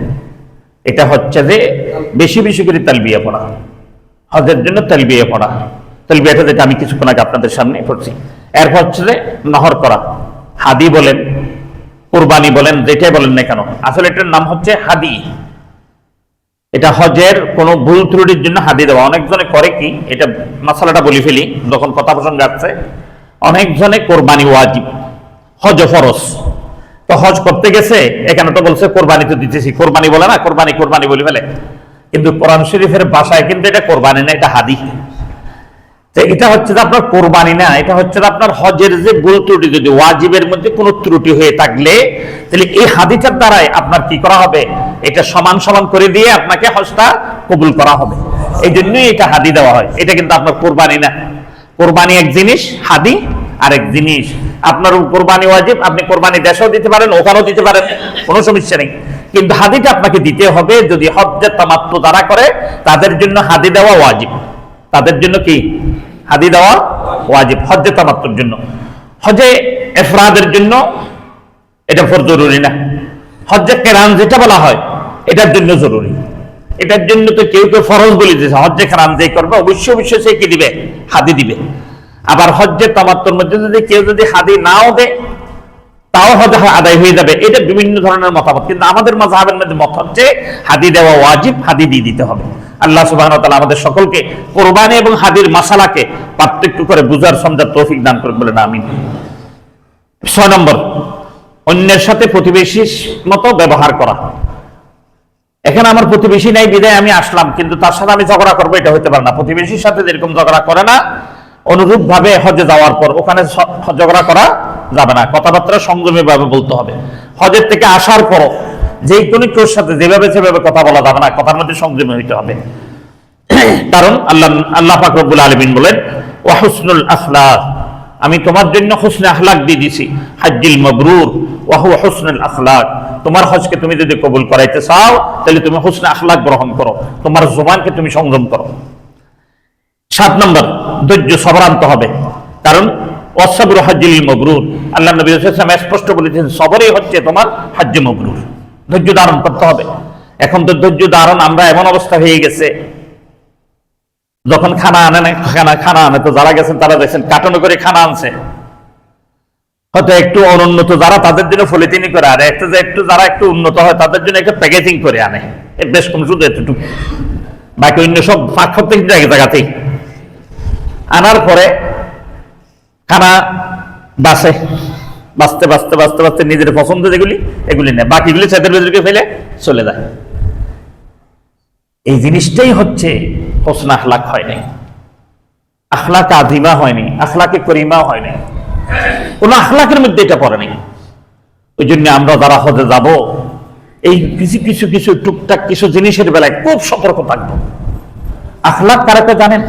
এটা হচ্ছে যে বেশি বেশি করে তালবিয়া পড়া, হজের জন্য তালবিয়া পড়া। তালবিয়াটা যেটা আমি কিছুক্ষণ আগে আপনাদের সামনে পড়ছি। এরপর হচ্ছে যে নহর করা, হাদি বলেন, কুরবানি বলেন, যেটাই বলেন না কেন, আসলে এটার নাম হচ্ছে হাদি। এটা হজের কোনো ভুল ত্রুটির জন্য হাদি দেওয়া। অনেকজনে করে কি, এটা মাসালাটা বলি ফেলি যখন কথা প্রসঙ্গে আসছে, অনেকজনে কোরবানি ওয়াজিব, হজ ফরজ। তো হজ করতে গেছে, এখানে তো বলছে কোরবানি তো দিতেছি, কোরবানি বলে না, কোরবানি কোরবানি বলি ফেলে। কিন্তু কোরআন শরীফের ভাষায় কিন্তু এটা কোরবানি না, এটা হাদি। এটা হচ্ছে যে আপনার কোরবানি না, এটা হচ্ছে আপনার হজের যে ভুল ত্রুটি, যদি ওয়াজিবের মধ্যে কোনো ত্রুটি হয়ে থাকলে, তাহলে এই হাদিটার দ্বারাই আপনার কি করা হবে, এটা সমান সমান করে দিয়ে আপনাকে হজটা কবুল করা হবে। এই জন্যই এটা হাদি দেওয়া হয়, এটা কিন্তু আপনার কোরবানি না। কোরবানি এক জিনিস, হাদি আরেক জিনিস। আপনার কোরবানি ওয়াজিব, আপনি কোরবানি দেশেও দিতে পারেন, ওখানেও দিতে পারেন, কোনো সমস্যা নেই। কিন্তু হাদিটা আপনাকে দিতে হবে, যদি হজ্জে তামাত্তু যারা করে তাদের জন্য হাদি দেওয়া ওয়াজিব। তাদের জন্য কি হাদি দেওয়া ওয়াজিব, হজ্জে তামাত্তুর জন্য। হজে ইফরাদের জন্য এটা ফরজ জরুরি না। হজ্জে কিরান যেটা বলা হয় এটার জন্য জরুরি। এটার জন্য তো কেউ কেউ ফরজ বলে দিয়েছে, হজ্জে কিরান যে করবে অবশ্যই অবশ্যই সে কি দিবে, হাদি দিবে। আবার হজ্জে তামাত্তুর মধ্যে যদি কেউ যদি হাদি নাও দেয়, তাও হজ আদায় হয়ে যাবে। এটা বিভিন্ন ধরনের মতামত, কিন্তু আমাদের মাযহাবের মধ্যে মত হচ্ছে হাদি দেওয়া ওয়াজিব, হাদি দিয়ে দিতে হবে। আল্লাহ সুবহানাহু ওয়া তাআলা আমাদের সকলকে কুরবানি এবং হাদির মাসালাকে পার্থক্য করে বুঝার সমঝার তৌফিক দান করুন বলেন আমিন। 6 নম্বর, অন্যের সাথে প্রতিবেশীর মতো ব্যবহার করা। এখানে আমার প্রতিবেশী নাই বিদায় আমি আসলাম, কিন্তু তার সাথে আমি ঝগড়া করবো, এটা হতে পারে না। প্রতিবেশীর সাথে যেরকম ঝগড়া করে না, অনুরূপ ভাবে হজে যাওয়ার পর ওখানে ঝগড়া করা যাবে না। কথাবার্তা সংযমী ভাবে বলতে হবে। হজের থেকে আসার পর যে কোনো কেউর সাথে যেভাবে সেভাবে কথা বলা যাবে না, কথার মধ্যে সংযমী হইতে হবে। কারণ আল্লাহ পাক রব্বুল আলামিন বলেন ওয়া হুসনুল আখলাক, আমি তোমার জন্য হুসনে আখলাক দিয়ে দিছি। হাজ্জিল মাবরুর ওয়া হুয়া হুসনুল আখলাক, তোমার হজকে তুমি যদি কবুল করাইতে চাও তাহলে তুমি হুসনে আখলাক গ্রহণ করো, তোমার জবানকে তুমি সংযম করো। 7 নম্বর, ধৈর্য সবর আনতে হবে। কারণ ওয়াসসাবরু হাজ্জিল মাবরুর, আল্লাহ নবী সাল্লাল্লাহু আলাইহি ওয়াসাল্লাম স্পষ্ট বলেছেন সবরই হচ্ছে তোমার হজ্জে মাবরুর। ধৈর্য ধারণ করতে হবে। এখন তো ধৈর্য ধারণ আমরা এমন অবস্থা হয়ে গেছে, যখন খানা আনে তো যারা গেছেন তারা দেখছেন কার্টনে করে খানা আনছে, হয়তো একটু অনুন্নত যারা তাদের জন্য পলিথিন করে আনে, একটু যারা একটু উন্নত হয় তাদের জন্য একটু প্যাকেজিং করে আনে, বেশ কম, শুধু এতটুকু, বাকি অন্য সব ফাঁক প্রত্যেক জায়গাতেই আনার পরে খানা বাঁচতে নিজের পছন্দ যেগুলি এগুলি নেয়, বাকিগুলি ছাদের ভেতরকে ফেলে চলে যায়। এই জিনিসটাই হচ্ছে হোসন আখলাক হয় নাই, আখলাক আযীমা হয়নি, আখলাকে করিমা হয় নাই, কোন আখলাকের মধ্যে এটা পড়ে নাই। ওই জন্য আমরা যারা হজে যাব এই কিছু টুকটাক কিছু জিনিসের বেলায় খুব সতর্ক থাকবো। আখলাক কারে কয় জানেন?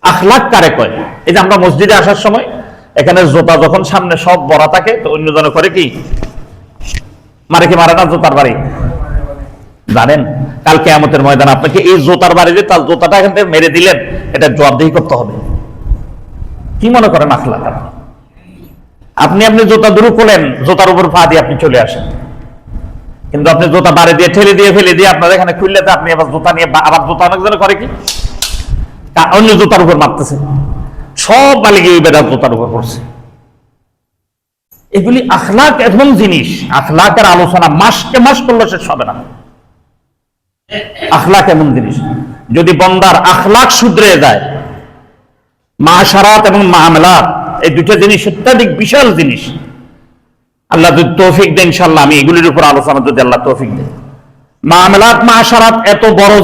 আখলাক কারে কয়? এই যে আমরা মসজিদে আসার সময় এখানে জোতা যখন সামনে সব বড়া থাকে, তো অন্যজন করে কি মারে না জোতার বাড়ি, জানেন? কাল কিয়ামতের ময়দান আপনাকে এই জোতার বাড়ি দিয়ে তার জোতাটা এখান থেকে মেরে দিলেন, এটা জবাবদিহি করতে হবে। কি মনে করেন আখলাক? আপনি জোতা দূর করলেন, জোতার উপর পা দিয়ে আপনি চলে আসেন, কিন্তু আপনি জোতা বাড়ি দিয়ে ঠেলে দিয়ে ফেলে দিয়ে আপনার এখানে খুললে আপনি আবার জোতা নিয়ে আবার জোতা অনেকজন করে কি অন্য জোতার উপর মারতেছে, সব মালিক ওই বেড়া জোতার উপর পড়ছে। এগুলি আখলাক এমন জিনিস, আখলাকের আলোচনা মাসকে মাস করলে শেষ হবে না। আখলাক এমন জিনিস, যদি বন্দার আখলাক শুধরে যায়, মাশারাত এবং মামলাত এই দুটো জিনিস অত্যাধিক বিশাল জিনিস। আল্লাহ যদি তৌফিক দেন ইনশাআল্লাহ আমি এগুলির উপর আলোচনা যদি আল্লাহ তৌফিক দেন। মামলাত মাশারাত এত বড়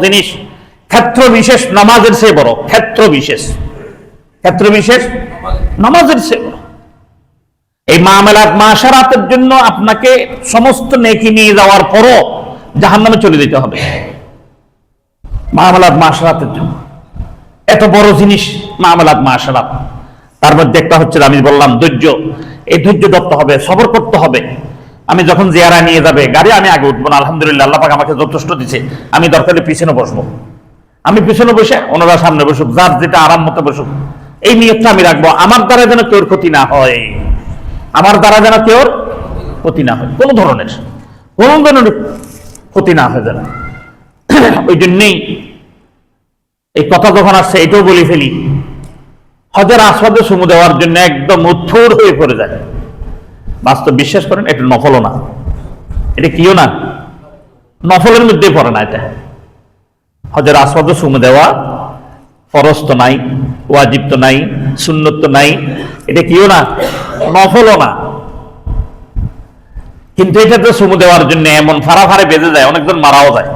জিনিস, ক্ষেত্র বিশেষ নামাজের চেয়ে বড়, ক্ষেত্র বিশেষ নামাজের চেয়ে বড়। এই মামলাত মাশারাতের জন্য আপনাকে সমস্ত নেকি নিয়ে যাওয়ার পরও জাহান্নামে চলে যেতে হবে। মামলাত মাশারাতের জন্য এত বড় জিনিস মামলাত মাশারাত। তার মধ্যে একটা হচ্ছে আমি বললাম ধৈর্য। এই ধৈর্য ধরতে হবে, সবর করতে হবে। আমি যখন জিয়ারা নিয়ে যাবে গাড়ি, আমি আগে উঠবো না, আলহামদুলিল্লাহ আল্লাহ পাক আমাকে যথেষ্ট দিছে, আমি দরকারে পিছনে বসবো, আমি পিছনে বসে ওনারা সামনে বসুক, যার যেটা আরাম মতো বসুক, এই নিয়তটা আমি রাখবো। আমার দ্বারা যেন কেউর ক্ষতি না হয়, কোনো ধরনের ক্ষতি না হয় যেন। ওই জন্যেই এই কথা যখন আসছে এটাও বলে ফেলি, হজের আসওয়াদে চুমু দেওয়ার জন্য একদম উত্থুর হয়ে পড়ে যায়। বাস্তব বিশ্বাস করেন, এটা নফলও না, এটা কিও না, নফলের মধ্যে পড়ে না। এটা হজের আসওয়াদে চুমু দেওয়া ফরজ তো নাই, ওয়াজিব তো নাই, সুন্নত তো নাই, এটা কিও না, নফলও না। কিন্তু এটাতে চুমু দেওয়ার জন্য এমন ফাড়াফাড়ে বেজে যায়, অনেকজন মারাও যায়।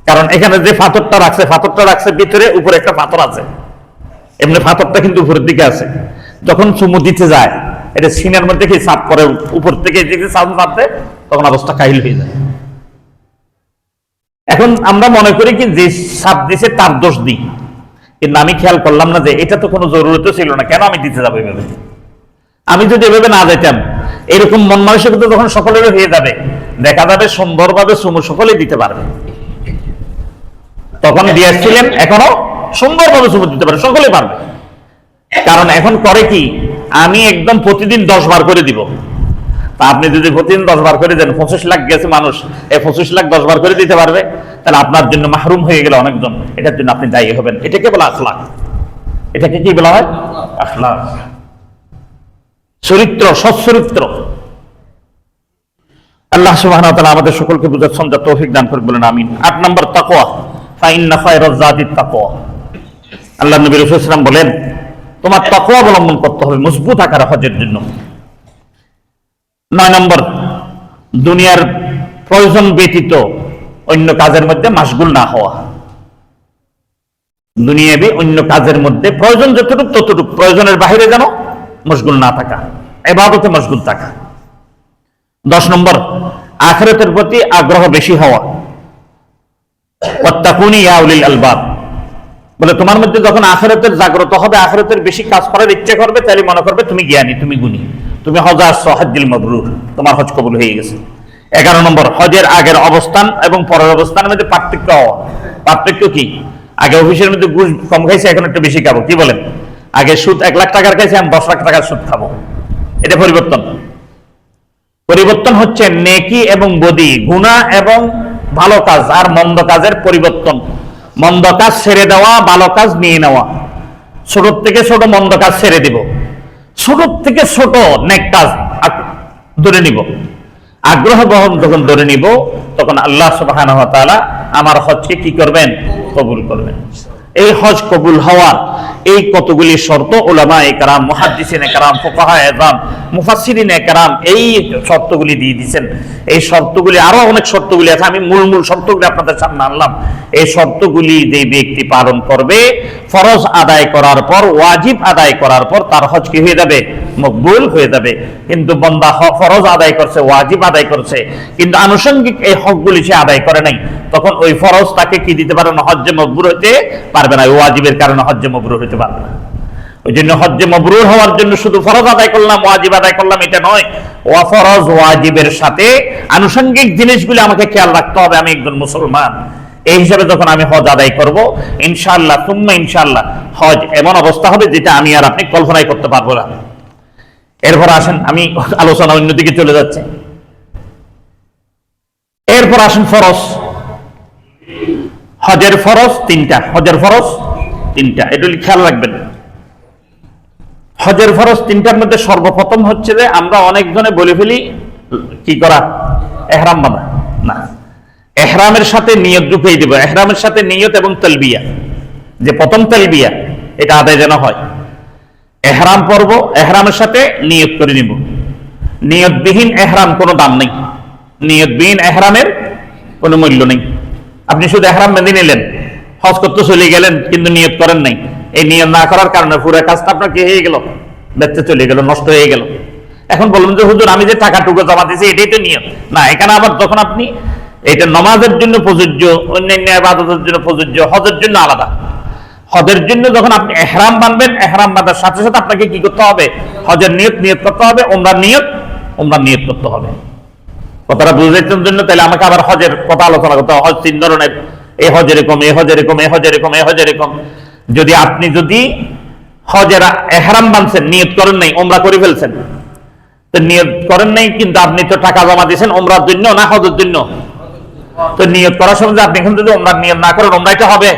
কারণ এখানে যে পাথরটা রাখছে ভিতরে, উপরে একটা পাথর আছে, এমনি পাথরটা কিন্তু উপরের দিকে আছে। যখন চুমু দিতে যায় এটা সিনার মধ্যে কি চাপ করে, উপর থেকে চাপতে, তখন অবস্থা কাহিল হয়ে যায়। এখন আমরা মনে করি কি যে চাপ দিছে তার দোষ দিই, কিন্তু আমি খেয়াল করলাম না যে এটা তো কোনো জরুরত ছিল না, কেন আমি দিতে যাবো এভাবে। আমি যদি এভাবে না যেতাম, এরকম মন মানসিকতা যখন সকলের হয়ে যাবে, দেখা যাবে সুন্দরভাবে চুমু সকলেই দিতে পারবে। তখন দিয়েছিলেন, এখনো সুন্দরভাবে চুমু দিতে পারে, সকলে পারবে। কারণ এখন করে কি, আমি একদম প্রতিদিন 10 বার করে দিব। তা আপনি যদি প্রতিদিন 10 বার করে দেন, 25 লাখ গেছে মানুষ, এই 25 লাখ 10 বার করে দিতে পারবে, তাহলে আপনার জন্য মাহরুম হয়ে গেল অনেকজন, এটার জন্য আপনি দায়ী হবেন। এটাকে বলা আখলাক। এটাকে কি বলা হয়? আখলাক। চরিত্র, সচ্চরিত্র। আল্লাহ সুবহানাহু ওয়া তাআলা আমাদের সকলকে বুঝার সমঝার তৌফিক দান করে বলেন আমিন। 8 নম্বর তাকওয়া, ফাইন্না খায়রাজ যাতিত তাকওয়া। আল্লাহ নবী রাসূল সাল্লাল্লাহু আলাইহি ওয়াসাল্লাম বলেন, তোমার তাকওয়া অবলম্বন করতে হবে মজবুত আকারে হজের জন্য। 9 নম্বর, দুনিয়ার প্রয়োজন ব্যতীত অন্য কাজের মধ্যে মাশগুল না হওয়া। দুনিয়াবি অন্য কাজের মধ্যে প্রয়োজন যতটুকু ততটুকু, প্রয়োজনের বাইরে যেন মশগুল না থাকা, ইবাদতে মশগুল থাকা। 10 নম্বর, আখিরাতের প্রতি আগ্রহ বেশি হওয়া। ওয়াত্তাকুনি ইয়া উলিল আলবাব, বলে তোমার মধ্যে যখন আখিরাতের জাগ্রত হবে, আখিরাতের বেশি কাজ করার ইচ্ছা করবে, তাহলে মনে করবে তুমি জ্ঞানী, তুমি গুণী, তুমি হজ আসছো, হজ্জুল মাবরুর, তোমার হজ কবুল হয়ে গেছে। 11 নম্বর, হজের আগের অবস্থান এবং পরের অবস্থানের মধ্যে পার্থক্য হওয়া। পার্থক্য কি? আগে অফিসের মধ্যে ঘুষ কম খাইছে, এখন একটু বেশি খাবো, কি বলেন? আগে সুদ 1 লাখ টাকার খাইছে, আমি 10 লাখ টাকার সুদ খাবো। এটা পরিবর্তন। পরিবর্তন হচ্ছে নেকি এবং বদি, গুনাহ এবং ভালো কাজ আর মন্দ কাজের পরিবর্তন। মন্দ কাজ ছেড়ে দেওয়া, ভালো কাজ নিয়ে নেওয়া। ছোট থেকে ছোট মন্দ কাজ ছেড়ে দিব, ছোট থেকে ছোট নেক কাজ ধরে নিব। আগ্রহ বহন যখন ধরে নিব, তখন আল্লাহ সুবহানাহু ওয়া তাআলা আমার হজকে কি করবেন? কবুল করবেন। এই হজ কবুল হওয়ার এই কতগুলি শর্ত উলামায়ে কেরাম, মুহাদ্দিসিনে কেরাম, ফুকাহায়ে কেরাম, মুফাসসিরিনে কেরাম এই শর্তগুলি দিয়ে দিয়েছেন। এই শর্তগুলি, আরো অনেক শর্তগুলি আছে, আমি মূল শর্তগুলি আপনাদের সামনে আনলাম। এই শর্তগুলি যে ব্যক্তি পালন করবে, ফরজ আদায় করার পর, ওয়াজিব আদায় করার পর তার হজ কি হয়ে যাবে? মকবুল হয়ে যাবে। কিন্তু বান্দা ফরজ আদায় করছে, ওয়াজিব আদায় করছে, কিন্তু আনুষঙ্গিক এই হকগুলি সে আদায় করে নাই, তখন ওই ফরজ তাকে কি দিতে পারে না? হজ্জে মকবুল হতে পারবে না, ওয়াজিবের কারণে হজ্জে মকবুল হতে পারবে না। ওই জন্য হজ্জে মকবুল হওয়ার জন্য শুধু ফরজ আদায় করলাম, ওয়াজিব আদায় করলাম এটা নয়, ওয়া ফরজ ওয়াজিবের সাথে আনুষঙ্গিক জিনিসগুলি আমাকে খেয়াল রাখতে হবে। আমি একজন মুসলমান, এই হিসাবে যখন আমি হজ আদায় করব, ইনশাআল্লাহ সুম্মা ইনশাআল্লাহ হজ এমন অবস্থা হবে যেটা আমি আর আপনি কল্পনাই করতে পারবো না। এরপর আসেন, আমি আলোচনা অন্যদিকে চলে যাচ্ছে। এরপর আসেন ফরজ। হজের ফরজ 3টা, হজের ফরজ 3টা, এটা খেয়াল রাখবেন। হজের ফরজ 3টার মধ্যে সর্বপ্রথম হচ্ছে যে আমরা অনেকজনে বলে ফেলি কি করা? ইহরাম বাঁধা। না, ইহরামের সাথে নিয়ত ঢুকিয়ে দেব। ইহরামের সাথে নিয়ত এবং তালবিয়া, যে প্রথম তালবিয়া এটা আদায় যেন হয়। ইহরাম পরব, ইহরামের সাথে নিয়ত করে নিব। নিয়তবিহীন ইহরাম কোনো দাম নেই, নিয়তবিহীন ইহরামের কোনো মূল্য নেই। আপনি শুধু ইহরাম বেঁধে নিলেন, হজ করতে চলে গেলেন, কিন্তু নিয়ত করেন নাই। এই নিয়ত না করার কারণে পুরো কাজটা আপনার কি হয়ে গেল? ব্যর্থ চলে গেল, নষ্ট হয়ে গেল। এখন বলুন যে হুজুর আমি যে টাকাটুকু জমা দিয়েছি এটাই তো নিয়ত না। এখানে আবার যখন আপনি এটা নামাজের জন্য প্রযোজ্য, অন্যান্য ইবাদতের জন্য প্রযোজ্য, হজের জন্য আলাদা। হজের জন্য যখন আপনি ইহরাম বাঁধবেন, ইহরাম বাঁধার সাথে সাথে আপনাকে কি করতে হবে? হজের নিয়ত করতে হবে, উমরার নিয়ত করতে হবে। কথাটা বুঝাইতের জন্য তাহলে আমাকে আবার হজের কথা আলোচনা করতে হবে। হজ 3 ধরনের, এই হজ এরকম, এই হজ এরকম, এই হজ এরকম, এই হজ এরকম। যদি আপনি হজের ইহরাম বাঁধছেন, নিয়ত করেন নাই, উমরা করে ফেলছেন, তো নিয়ত করেন নাই, কিন্তু আপনি তো টাকা জমা দিয়েছেন উমরার জন্য না হজের জন্য? তো নিয়ত করার সময় আপনি এখন যদি উমরার নিয়ত না করেন, উমরাইটা হবে।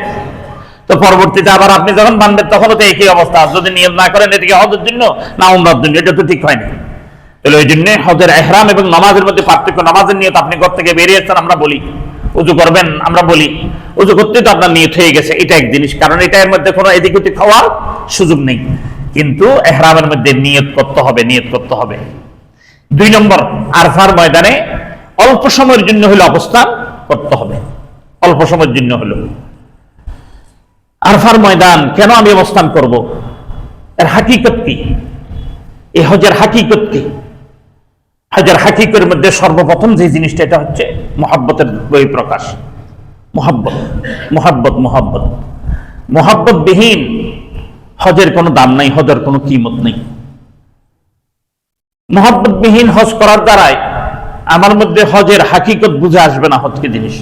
তো পরবর্তীতে আবার আপনি যখন বাঁধবেন তখনও তো একই অবস্থা, যদি নিয়ত না করেন এদিকে হজের জন্য না উমরার জন্য, এটা তো ঠিক হয়নি। তাহলে ওই জন্য হজের ইহরাম এবং নামাজের মধ্যে পার্থক্য। নামাজের নিয়ত আপনি ঘর থেকে বেরিয়ে আসছেন, আমরা বলি উযু করবেন, আমরা বলি উযু করতে তো আপনার নিয়ত হয়ে গেছে, এটা এক জিনিস, কারণ এটা এর মধ্যে কোনো এদিক ওদিক খাওয়ার সুযোগ নেই। কিন্তু ইহরামের মধ্যে নিয়ত করতে হবে, নিয়ত করতে হবে। 2 নম্বর, আরফার ময়দানে অল্প সময়ের জন্য হলে অবস্থান করতে হবে। অল্প সময়ের জন্য হলো আরফার ময়দান কেন আমি অবস্থান করব? এর হাকিকত কি? এই হজের হাকিকত কি? হজের হাকিকতের মধ্যে সর্বপ্রথম যে জিনিসটা, এটা হচ্ছে মুহাব্বতের বহিঃপ্রকাশ। মুহাব্বত, মুহাব্বত, মুহাব্বত। মুহাব্বত বিহীন হজের কোনো দাম নাই, হজের কোনো কিমত নেই। মুহাব্বত বিহীন হজ করার দ্বারাই আমার মধ্যে হজের হাকিকত বুঝে আসবে না। হজ কি জিনিস?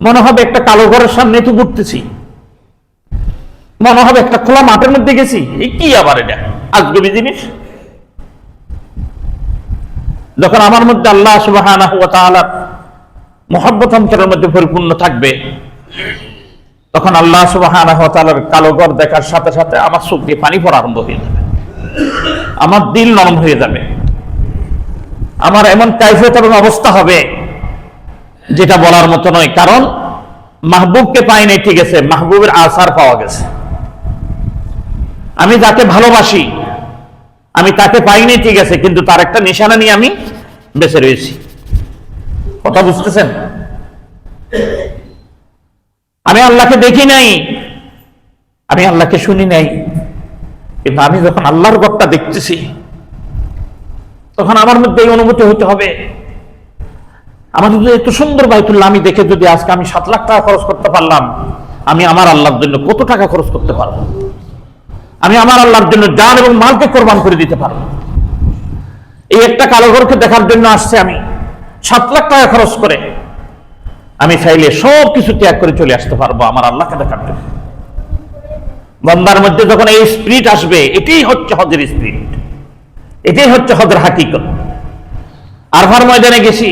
মনে হবে একটা কালো ঘরের সামনে তো ঘুরতেছি, মনে হবে একটা খোলা মাঠের মধ্যে গেছি, এই কি আবার এটা আজগবি জিনিস। যখন আমার মধ্যে আল্লাহ সুবহানাহু ওয়া তাআলার মুহাব্বত অন্তরের মধ্যে পরিপূর্ণ থাকবে, তখন আল্লাহ সুবহানাহু ওয়া তাআলার কালো ঘর দেখার সাথে সাথে আমার চোখ দিয়ে পানি পড়া আরম্ভ হয়ে যাবে। আমার দিল নরম হয়ে যাবে, আমার এমন কাইফিয়ত এবং অবস্থা হবে যেটা বলার মতো নয়। কারণ মাহবুবকে পাই নাই, ঠিক আছে, মাহবুবের আসার পাওয়া গেছে। আমি যাকে ভালোবাসি আমি তাকে পাইনি, ঠিক আছে, কিন্তু তার একটা নিশানা নিয়ে আমি বেঁচে রয়েছি। কথা বুঝতেছেন? আমি আল্লাহকে দেখি নাই, আমি আল্লাহকে শুনি নাই, কিন্তু আমি যখন আল্লাহর ঘরটা দেখতেছি তখন আমার মধ্যে এই অনুভূতি হতে হবে, আমার যদি এত সুন্দর বাইতুল্লাহ আমি দেখে যদি আজকে আমি 7 লাখ টাকা খরচ করতে পারলাম, আমি আমার আল্লাহর জন্য কত টাকা খরচ করতে পারবো? আমি আমার আল্লাহর জন্য জান এবং মালকে কোরবান করে দিতে পারবো। এই একটা কালো ঘরকে দেখার জন্য আসছে আমি 7 লাখ টাকা খরচ করে, আমি চাইলে সব কিছু ত্যাগ করে চলে আসতে পারবো আমার আল্লাহকে দেখার জন্য। বান্দার মধ্যে যখন এই স্পিরিট আসবে, এটাই হচ্ছে হজের স্পিরিট, এটাই হচ্ছে হজের হাকিকত। আরফার ময়দানে গেছি,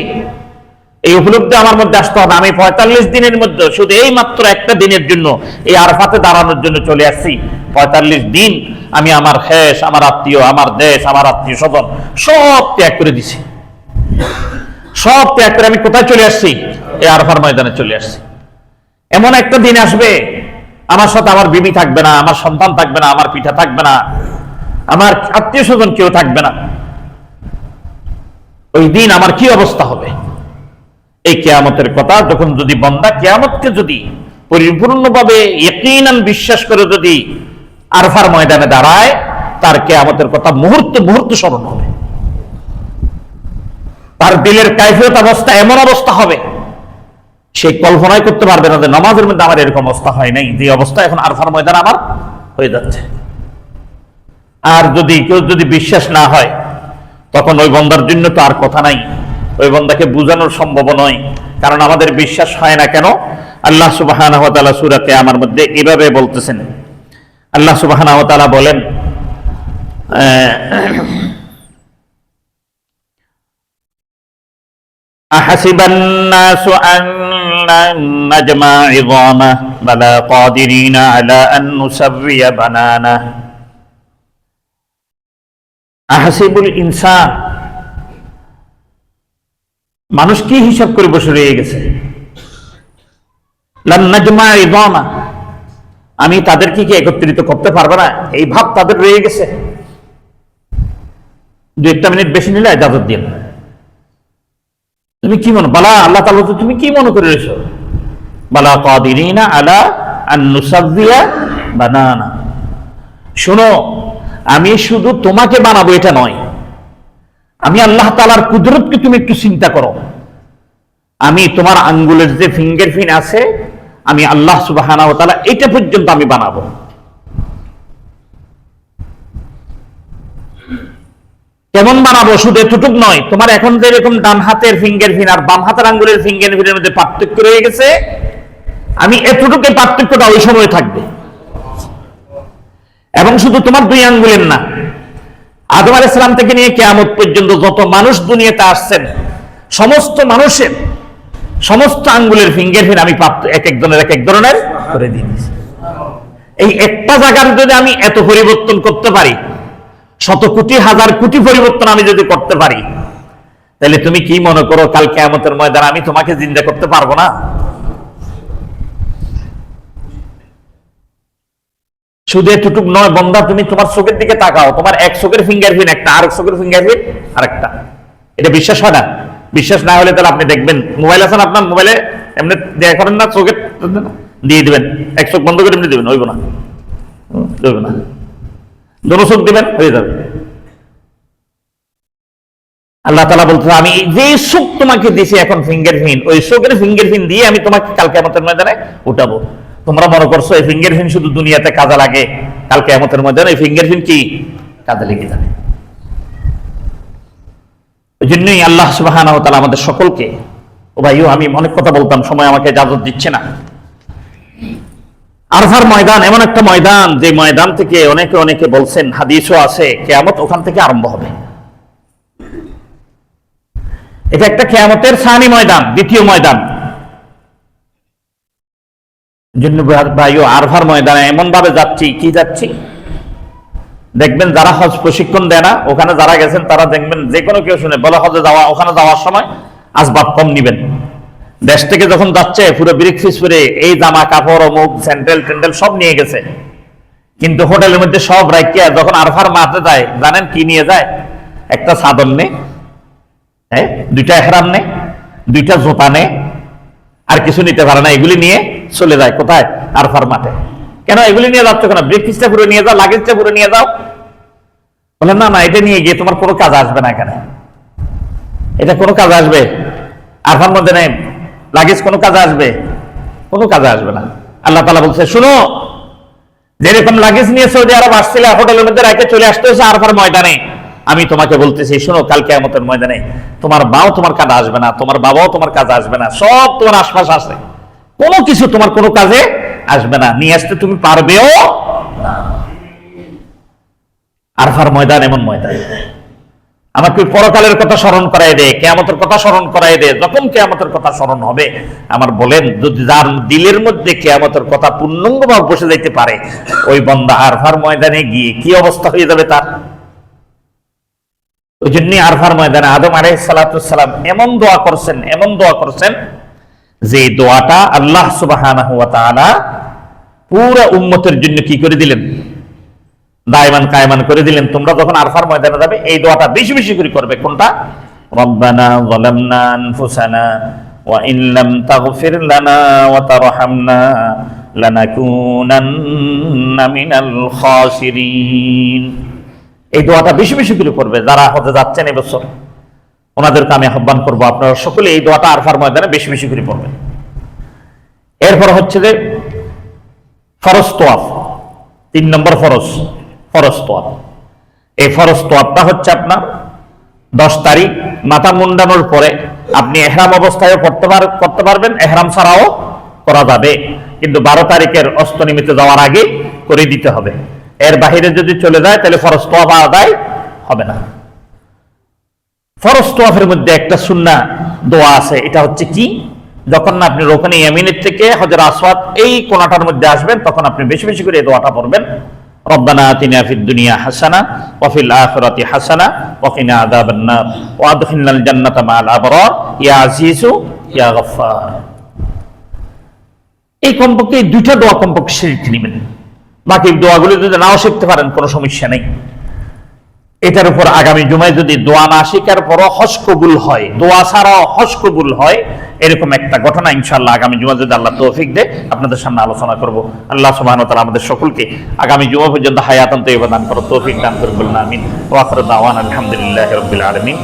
এই উপলব্ধি আমার মধ্যে আসতে হবে। আমি 45 দিনের মধ্যে শুধু এই মাত্র একটা দিনের জন্য এই আরফাতে দাঁড়ানোর জন্য চলে আসছি। 45 দিন আমি আমার খেস, আমার আত্মীয়, আমার দেশ, আমার আত্মীয় স্বজন সব ত্যাগ করে দিছি। সব ত্যাগ করে আমি কোথায় চলে আসছি? এই আরফার ময়দানে চলে আসছি। এমন একটা দিন আসবে আমার সাথে আমার বিবি থাকবে না, আমার সন্তান থাকবে না, আমার পিতা থাকবে না, আমার আত্মীয় স্বজন কেউ থাকবে না। ওই দিন আমার কি অবস্থা হবে? এই কিয়ামতের কথা যখন যদি বান্দা কিয়ামতকে যদি পরিপূর্ণভাবে ইয়াকিনান বিশ্বাস করে যদি আরফার ময়দানে দাঁড়ায়, তার কিয়ামতের কথা মুহূর্তে মুহূর্তে স্মরণ হবে। তার দিলের কাইফিয়ত অবস্থা এমন অবস্থা হবে সে কল্পনাই করতে পারবে না যে নামাজের মধ্যে আমার এরকম অবস্থা হয় নাই, যে অবস্থা এখন আরফার ময়দানে আমার হয়ে যাচ্ছে। আর যদি কেউ যদি বিশ্বাস না হয় তখন ওই বান্দার জন্য তো আর কথা নাই, ওই বান্দাকে বোঝানো সম্ভব নয়। কারণ আমাদের বিশ্বাস হয় না কেন? আল্লাহ সুবহানাহু ওয়া তাআলা সূরা কিয়ামার মধ্যে এভাবে বলতেছেন। আল্লাহ সুবহানাহু ওয়া তাআলা বলেন, আহাসিবান নাসু আন নাজমা ইযামা বালা কাদিরিনা আলা আন নুসাব্বিয়া বানানা। আহাসিবুল ইনসান, মানুষ কি হিসাব করে বসে রয়ে গেছে? লান নাজমা ইযামা, আমি তাদেরকে কি একত্রিত করতে পারবো না, এই ভাব তাদের রয়ে গেছে। 2-1 মিনিট বেশি নিলে ইজাজত দিন। তুমি কি মনে বালা আল্লাহ তাআলা তো তুমি কি মনে করে রয়েছো? বালা কাদিরিনা আলা আন নুসাব্বিয়া বানানা। শোনো, আমি শুধু তোমাকে বানাবো এটা নয়, আমি আল্লাহ তাআলার কুদরতকে তুমি একটু চিন্তা করো। আমি তোমার আঙ্গুলের যে ফিঙ্গারপ্রিন্ট আছে, আমি আল্লাহ সুবহানাহু ওয়া তাআলা এটা পর্যন্ত আমি বানাবো। কেমন বানাবো? শুধু এতটুক নয়, তোমার এখন যে এরকম ডান হাতের ফিঙ্গারপ্রিন্ট আর বাম হাতের আঙ্গুলের ফিঙ্গারপ্রিন্টের মধ্যে পার্থক্য রয়ে গেছে, আমি এতটুকু পার্থক্যটা ওই সময় থাকবে। এবং শুধু তোমার 2 আঙ্গুলের না, আদম আলাইহিস সালাম থেকে নিয়ে কিয়ামত পর্যন্ত যত মানুষ দুনিয়াতে আসছেন সমস্ত মানুষের সমস্ত আঙ্গুলের ফিঙ্গারপ্রিন্ট আমি এক এক ধরনের করে দিয়েছি। এই একটা জায়গার যদি আমি এত পরিবর্তন করতে পারি, 100 কোটি 1000 কোটি পরিবর্তন আমি যদি করতে পারি, তাহলে তুমি কি মনে করো কাল কিয়ামতের ময়দানে আমি তোমাকে জিন্দা করতে পারবো না? শুধু এতটুক নয় বান্দা, তুমি তোমার চোখের দিকে তাকাও, তোমার এক চোখের ফিঙ্গারপ্রিন্ট একটা, আর এক চোখের ফিঙ্গারপ্রিন্ট আরেকটা। এটা বিশ্বাস হয় না? বিশ্বাস না হলে তাহলে আপনি দেখবেন, মোবাইল আছেন আপনার, মোবাইলে এমনি দেখা করেন না, চোখে দিয়ে দিবেন, এক চোখ বন্ধ করে এমনি দিবেন, হইব না, হইব না, দোনো চোখ দিবেন, হয়ে যাবে। আল্লাহ তাআলা বলতে, আমি যে চোখ তোমাকে দিয়েছি এখন ফিঙ্গারপ্রিন্ট, ওই চোখের ফিঙ্গারপ্রিন্ট দিয়ে আমি তোমাকে কাল কিয়ামতের ময়দানে উঠাবো। তোমরা মনে করছো এই ফিঙ্গারপ্রিন্ট শুধু দুনিয়াতে কাজে লাগে, কাল কিয়ামতের ময়দানে এই ফিঙ্গারপ্রিন্ট কি কাজে লেগে যাবে। ওই জন্যই আল্লাহ সুবহানাহু ওয়া তাআলা আমাদের সকলকে, ও ভাইও আমি অনেক কথা বলতাম, সময় আমাকে ইজাজত দিচ্ছে না। আরফার ময়দান এমন একটা ময়দান, যে ময়দান থেকে অনেকে অনেকে বলছেন, হাদিসও আছে, কিয়ামত ওখান থেকে আরম্ভ হবে। এটা একটা কিয়ামতের সানি ময়দান, দ্বিতীয় ময়দান। জন্য ভাইও আরফার ময়দানে এমন ভাবে যাচ্ছি, কি যাচ্ছি, দেখবেন যারা হজ প্রশিক্ষণ দেয় না, ওখানে যারা গেছেন তারা দেখবেন যে কোনো কেউ শুনে বলে হজে যাওয়া, ওখানে যাওয়ার সময় আসবাব কম নিবেন। দেশ থেকে যখন যাচ্ছে পুরো ব্রিক ফিস করে এই জামা কাপড় অমুক স্যান্ডেল টেন্ডেল সব নিয়ে গেছে, কিন্তু হোটেলের মধ্যে সব রাখিয়া যখন আরফার মাঠে যায় জানেন কি নিয়ে যায়? একটা চাদর নে, হ্যাঁ, দুইটা এহরাম নে, দুইটা জোতা নে, আর কিছু নিতে পারে না। এগুলি নিয়ে চলে যায় কোথায়? আরফার মাঠে। কেন এগুলি নিয়ে যাচ্ছ কেন? ব্রেকফাস্টটা পুরো নিয়ে যাও, লাগেজটা পুরো নিয়ে যাও। বলে না না, এটা নিয়ে গিয়ে তোমার কোনো কাজ আসবে না, এখানে এটা কোনো কাজ আসবে? আরফার মধ্যে নেই লাগেজ, কোনো কাজে আসবে? কোনো কাজে আসবে না। আল্লাহ তাআলা বলছে, শুনো, যেরকম লাগেজ নিয়ে সৌদি আরব আসছিলে হোটেলের মধ্যে রেখে চলে আসতে হয়েছে আরফার ময়দানে, আমি তোমাকে বলতেছি শুনো, কাল কিয়ামতের ময়দানে তোমার মাও তোমার কাজে আসবে না, তোমার বাবাও তোমার কাজে আসবে না, সব তোমার আশপাশ আছে, কোনো কিছু তোমার কোনো কাজে আসবে না, নিয়ে আসতে তুমি পারবেও না। আরফার ময়দান এমন ময়দান আমাকে পরকালের কথা স্মরণ করাই দেয়, কিয়ামতের কথা স্মরণ করাই দেয়। যখন কিয়ামতের কথা স্মরণ হবে, আমার বলেন, যদি যার দিলের মধ্যে কিয়ামতের কথা পূর্ণাঙ্গভাবে বসে যাইতে পারে, ওই বান্দা আরফার ময়দানে গিয়ে কি অবস্থা হয়ে যাবে তার। ওই জন্য আরফার ময়দানে আদম আলাইহিস সালাতু ওয়াস সালাম এমন দোয়া করছেন যে দোয়াটা আল্লাহ সুবহানাহু ওয়া তাআলা পুরো উম্মতের জন্য কি করে দিলেন? দায়মান কায়মান করে দিলেন। তোমরা যখন আরফার ময়দানে যাবে এই দোয়াটা বেশি বেশি করে করবে। কোনটা? রব্বানা যালামনা আনফুসানা ওয়া ইন লাম তাগফির লানা ওয়া তারহামনা লানাকুনান্না মিনাল খাসিরিন। এই দোয়াটা বেশি বেশি করে করবে। যারা হজে যাচ্ছেন এবছর, ওনাদেরকে আমি আহ্বান করবো আপনারা সকলে এই দোয়াটা আরফার ময়দানে বেশি বেশি করে পড়বেন। এরপর হচ্ছে যে ফরজ তোয়াফ, 3 নম্বর ফরজ তোয়াফ। এই ফরজ তোয়াফটা হচ্ছে আপনার 10 তারিখ মাথা মুন্ডানোর পরে আপনি এহরাম অবস্থায় করতে পারবেন, এহরাম ছাড়াও করা যাবে, কিন্তু 12 তারিখের অস্ত নিমিত্তে যাওয়ার আগে করে দিতে হবে। এর বাহিরে যদি চলে যায় তাহলে ফরজ তোয়াফ আদায় হবে না। ফরজ তোয়াফের মধ্যে একটা সুন্নাহ দোয়া আছে। এটা হচ্ছে কি? যখন না আপনি রুকনে ইয়ামিনের থেকে হজর আসওয়াদ এই কোণাটার মধ্যে আসবেন, তখন আপনি বেশি বেশি করে এই দোয়াটা পড়বেন, রব্বানা আতিনা ফিদ দুনিয়া হাসানা ওয়া ফিল আখিরাতি হাসানা ওয়া কিনা আযাবান নার ওয়া আদখিলনাল জান্নাতা মা'আল আবরার ইয়া আজিজু ইয়া গফফার। এই কমপক্ষে এই দুইটা দোয়া কমপক্ষে শিখে নেবেন। বাকি দোয়াগুলি যদি নাও শিখতে পারেন কোনো সমস্যা নেই। এটার উপর আগামী জুমায় যদি দোয়া না শিখার পরও হজ কবুল হয়, দোয়া ছাড়াও হজ কবুল হয়, এরকম একটা ঘটনা ইনশাআল্লাহ আগামী জুমা যদি আল্লাহ তৌফিক দেয় আপনাদের সামনে আলোচনা করব। আল্লাহ সুবহানাহু ওয়া তাআলা আমাদের সকলকে আগামী জুমা পর্যন্ত হায়াতান তাইয়্যিবা দান করুন, তৌফিক দান করুন। আমিন। ওয়া আখিরু দাওয়ানা আলহামদুলিল্লাহি রাব্বিল আলামিন।